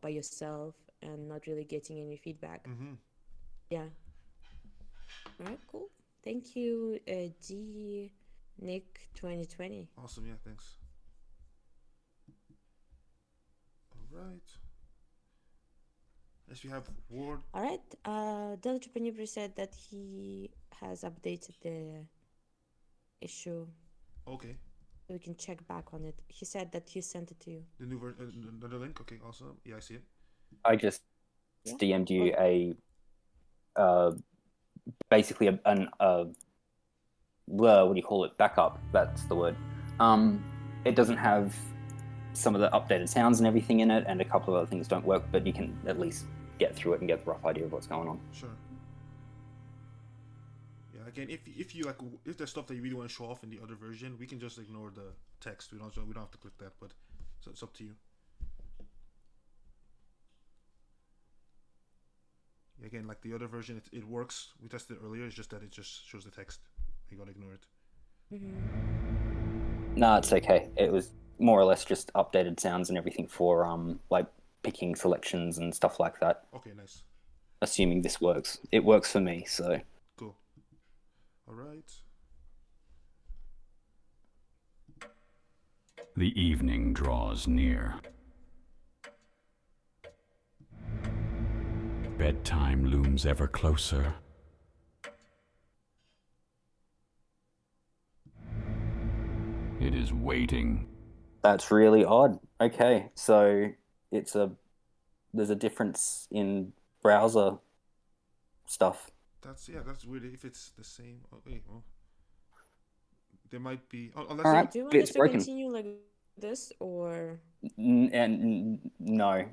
by yourself and not really getting any feedback. Yeah. All right, cool. Thank you, D Nick 2020. Awesome, yeah, thanks. All right. Yes, we have Ward. All right. Chupenebray said that he has updated the issue. Okay. So we can check back on it. He said that he sent it to you. The new another link. Okay, awesome. Yeah, I see it. I just DM'd you basically what do you call it? Backup. That's the word. It doesn't have some of the updated sounds and everything in it, and a couple of other things don't work, but you can at least get through it and get the rough idea of what's going on. Sure. Yeah. Again, if you like, if there's stuff that you really want to show off in the other version, we can just ignore the text. We don't have to click that, but so it's up to you. Yeah, again, like the other version, it works. We tested it earlier. It's just that it just shows the text. You gotta ignore it. No, it's okay. It was more or less just updated sounds and everything for like picking selections and stuff like that. Okay, nice. Assuming this works. It works for me, so. Cool. All right. The evening draws near. Bedtime looms ever closer. It is waiting. That's really odd. Okay, so there's a difference in browser stuff. That's weird. If it's the same, okay, well, there might be. Unless all right, do you want it's us to broken. continue like this, or no,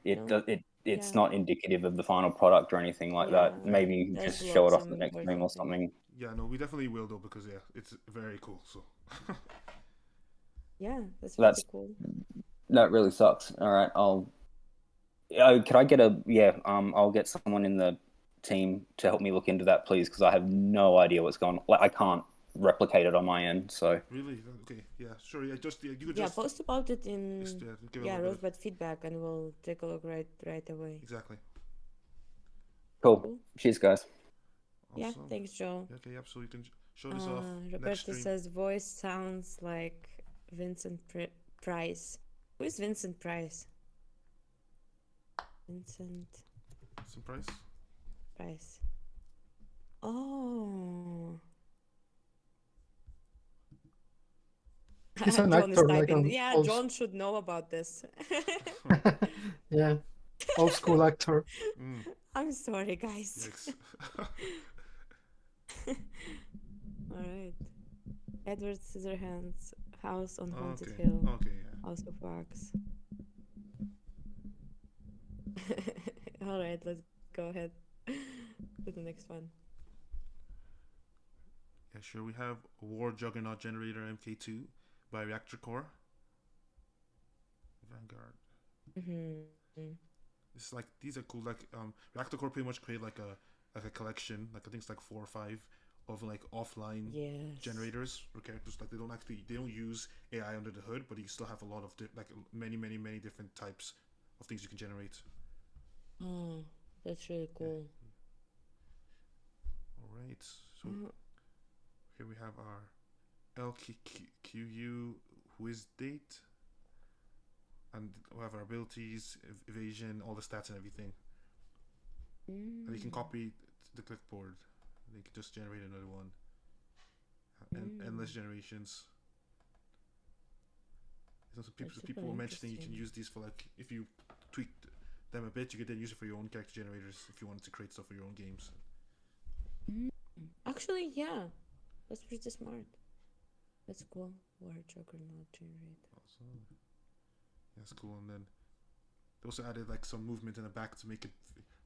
it's not indicative of the final product or anything like that. Maybe just show it off the next stream or something. Yeah, no, we definitely will though, because it's very cool. So. Yeah, that's really cool. That really sucks. All right, could I get I'll get someone in the team to help me look into that, please, because I have no idea what's going on. Like, I can't replicate it on my end, so. Really? Okay. Yeah. Sure. Yeah. You could just post about it in Rosebud feedback, and we'll take a look right away. Exactly. Cool. Cheers, guys. Awesome. Yeah. Thanks, Joe. Okay. Absolutely. You can show this off. Roberto says voice sounds like Vincent Price. Who is Vincent Price? Vincent Price? Price. Oh. He's an actor, like John should know about this. Yeah, old school actor. I'm sorry, guys. All right. Edward Scissorhands, House on Haunted Hill. Okay, yeah. House of Wax. All right, let's go ahead to the next one. Yeah, sure. We have War Juggernaut Generator MK2 by Reactorcore. Vanguard. It's like, these are cool. Like Reactorcore pretty much create like a collection, like I think it's like 4 or 5 of like offline generators for characters. Like they don't use AI under the hood, but you still have a lot of many different types of things you can generate. Oh, that's really cool. All right, so here we have our LQU Whiz Date, and we have our abilities, evasion, all the stats and everything. And you can copy the clipboard. You can just generate another one. And endless generations. So people were mentioning you can use these for, like, if you tweak them a bit, you could then use it for your own character generators if you wanted to create stuff for your own games. Actually, yeah, that's pretty smart. That's cool. War Juggernaut generate. Awesome. That's cool. And then They also added like some movement in the back to make it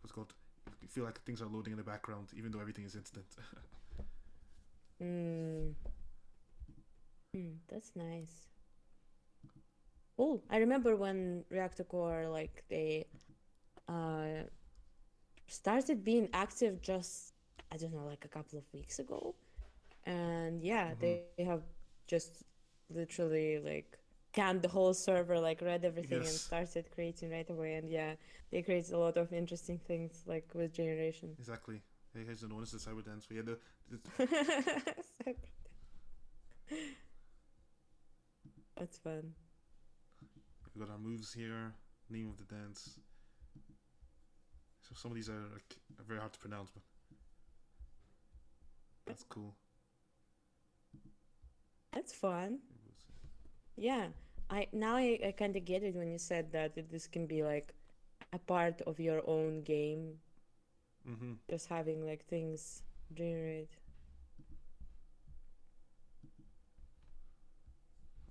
what's called feel like things are loading in the background, even though everything is instant. That's nice. Oh, I remember when Reactorcore like they started being active just I don't know like a couple of weeks ago, and yeah, they have just literally like scanned the whole server, like read everything and started creating right away. And yeah, they created a lot of interesting things like with generation. Exactly. Hey, here's the notice the cyber dance. We had the That's fun. we got our moves here, name of the dance. So some of these are like very hard to pronounce, but that's cool. That's fun. Yeah, I kind of get it when you said that this can be like a part of your own game. Just having like things generate.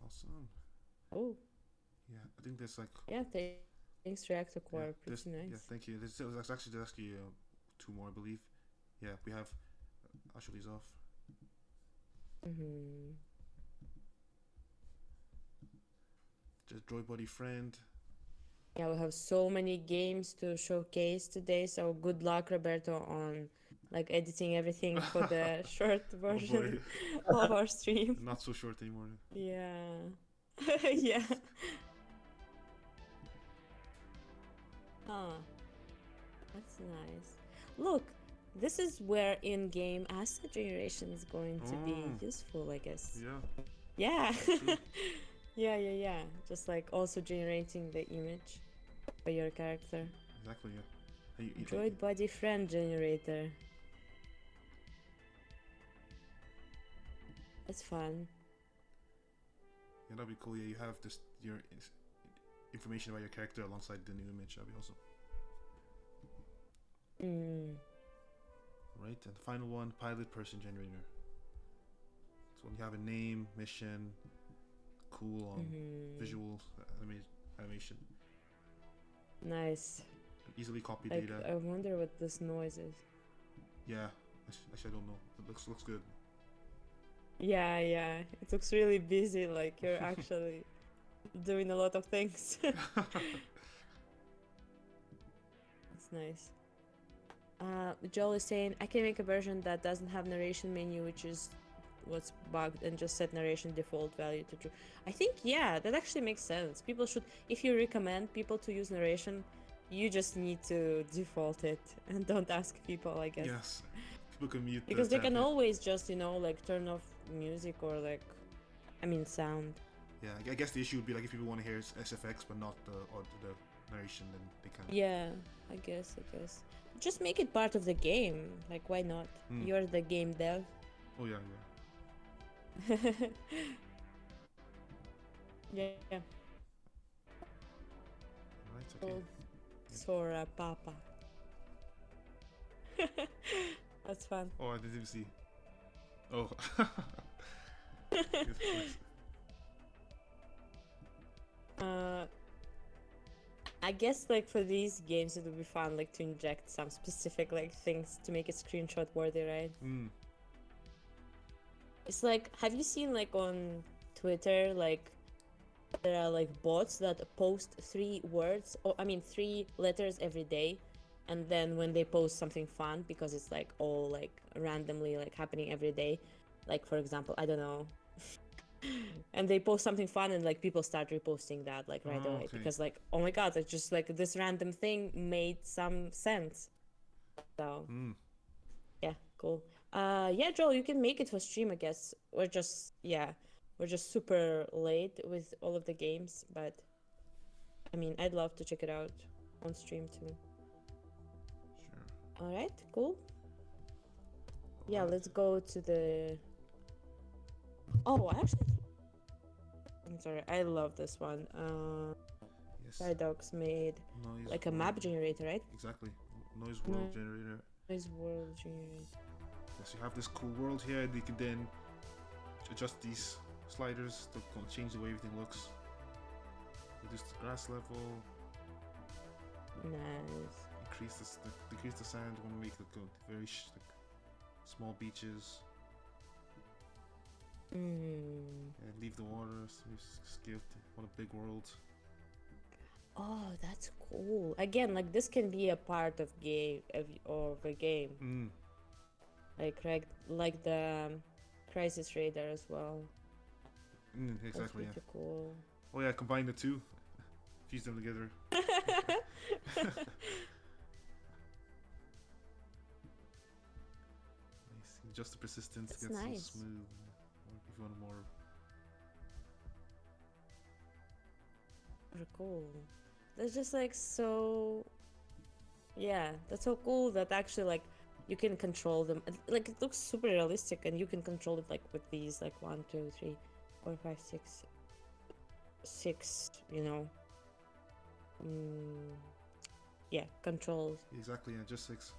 Awesome. Oh. Yeah, I think there's like. Yeah, thanks Reactorcore. Pretty nice. Yeah, thank you. There's actually two more, I believe. Yeah, we have. I'll show these off. Just Droidbuddy friend. Yeah, we have so many games to showcase today. So good luck, Roberto, on like editing everything for the short version of our stream. Not so short anymore. Yeah. Yeah. Huh. That's nice. Look, this is where in-game asset generation is going to be useful, I guess. Yeah. Yeah. Yeah. Just like also generating the image for your character. Exactly, yeah. Droidbuddy friend generator. That's fun. Yeah, that'd be cool. Yeah, you have this your information about your character alongside the new image. That'd be awesome. Right, and the final one, pilot person generator. So when you have a name, mission, cool visual animation. Nice. Easily copy like, data. I wonder what this noise is. Yeah, actually I don't know. It looks good. Yeah, it looks really busy, like you're actually doing a lot of things. That's nice. Joel is saying, I can make a version that doesn't have narration menu, which is what's bugged, and just set narration default value to true. I think, yeah, that actually makes sense. People should, if you recommend people to use narration, you just need to default it and don't ask people, I guess. Yes. People can mute because they can always just, you know, like turn off music or like, I mean, sound. Yeah, I guess the issue would be like if people want to hear SFX but not the narration, then they can. Yeah, I guess. Just make it part of the game. Like, why not? You're the game dev. Oh yeah. Yeah. Right, okay. Sora Papa. That's fun. Oh, I didn't even see. Oh. I guess like for these games it would be fun like to inject some specific like things to make it screenshot worthy, right? It's like, have you seen like on Twitter, like there are like bots that post 3 letters every day, and then when they post something fun, because it's like all like randomly like happening every day, like for example, I don't know, and they post something fun and like people start reposting that like right away, because like, oh my god, it's just like this random thing made some sense. So yeah, cool. Yeah, Joel, you can make it for stream, I guess. We're just super late with all of the games, but I mean, I'd love to check it out on stream too. Sure. All right, cool. Yeah, let's go to the. Oh, I'm sorry, I love this one. Yes. Dogs made Noise like a map generator, right? Exactly. Noise world generator. Noise world generator. Yes, you have this cool world here, and you can then adjust these sliders to change the way everything looks. Reduce the grass level. Nice. Decrease the sand. Want to make it go very small beaches. And leave the water. Scale. What a big world. Oh, that's cool. Again, like this can be a part of a game. Like the Crisis Raider as well. Exactly. That's cool. Oh yeah, combine the two. Fuse them together. Nice. Just the persistence That's gets nice. so smooth. Or if you want more. Very cool. That's just like so. Yeah, that's so cool that actually like you can control them. Like it looks super realistic, and you can control it like with these like 1, 2, 3, 4, 5, 6. You know. Yeah, controls. Exactly. Yeah, just 6.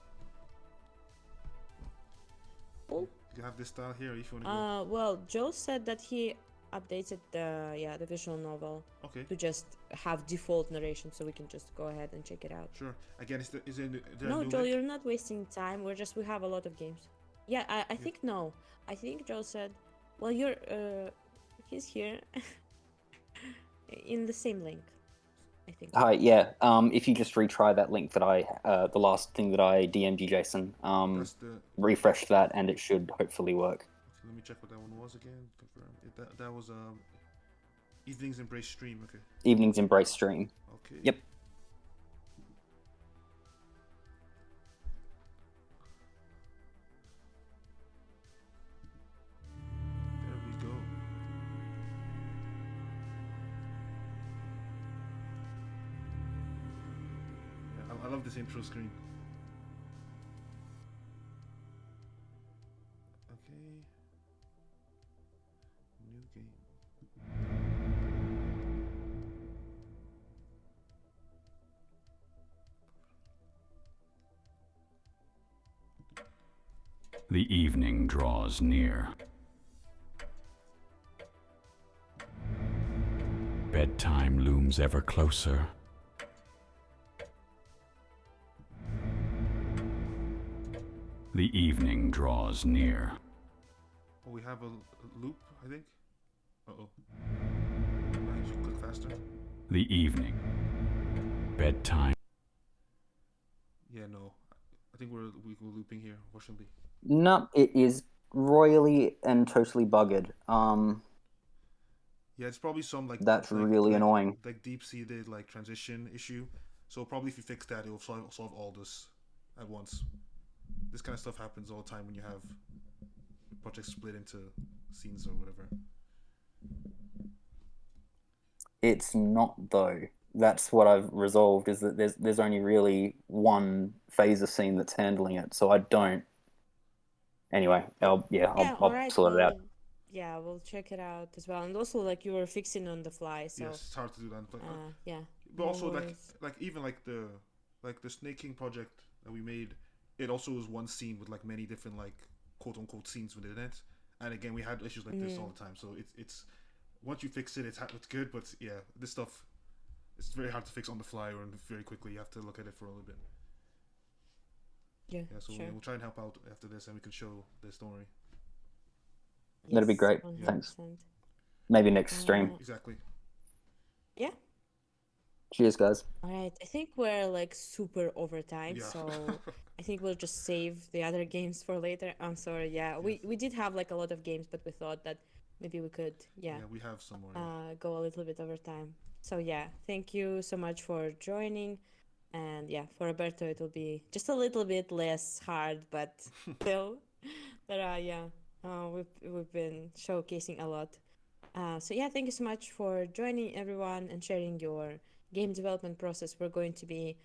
Cool. You have this style here if you want to go. Well, Joe said that he updated the visual novel to just have default narration, so we can just go ahead and check it out. Sure. Again, is there no, Joe, you're not wasting time. We have a lot of games. Yeah, I think no. I think Joe said, well, he's here in the same link. I think. Hi, yeah. If you just retry that link that the last thing that I DM'd you, Jason, refresh that and it should hopefully work. Okay, let me check what that one was again. Confirm. That was Evening's Embrace stream. Okay. Evening's Embrace stream. Okay. Yep. There we go. I love this intro screen. Okay. New game. The evening draws near. Bedtime looms ever closer. The evening draws near. Oh, we have a loop, I think. Uh-oh. I should click faster. The evening. Bedtime. Yeah, no. I think we're looping here, unfortunately. No, it is royally and totally buggered. Yeah, it's probably some that's really annoying. Like deep-seated transition issue. So probably if you fix that, it will solve all this at once. This kind of stuff happens all the time when you have projects split into scenes or whatever. It's not though. That's what I've resolved, is that there's only really one phaser scene that's handling it, so I don't. Anyway, I'll sort it out. Yeah, we'll check it out as well. And also, you were fixing on the fly, so yes, it's hard to do that. But, yeah. But also, even the Snake King project that we made, it also was one scene with many different quote unquote scenes within it. And again, we had issues like this all the time. So it's once you fix it, it's good. But yeah, this stuff, it's very hard to fix on the fly or very quickly. You have to look at it for a little bit. Yeah, so sure. we'll try and help out after this, and we can show the story. Yes, that'd be great. 100%. Thanks. Maybe next stream. Exactly. Yeah. Cheers, guys. All right. I think we're super over time, so I think we'll just save the other games for later. I'm sorry. Yeah, we did have a lot of games, but we thought that maybe we could. Yeah, we have some more. Go a little bit over time. So yeah, thank you so much for joining. And yeah, for Roberto, it will be just a little bit less hard, but still, we've been showcasing a lot. So yeah, thank you so much for joining everyone and sharing your game development process. We're going to be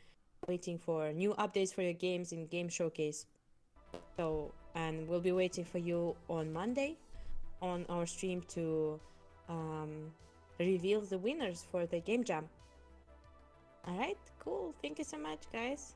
waiting for new updates for your games in Game Showcase. So, and we'll be waiting for you on Monday on our stream to reveal the winners for the Game Jam. All right, cool. Thank you so much, guys.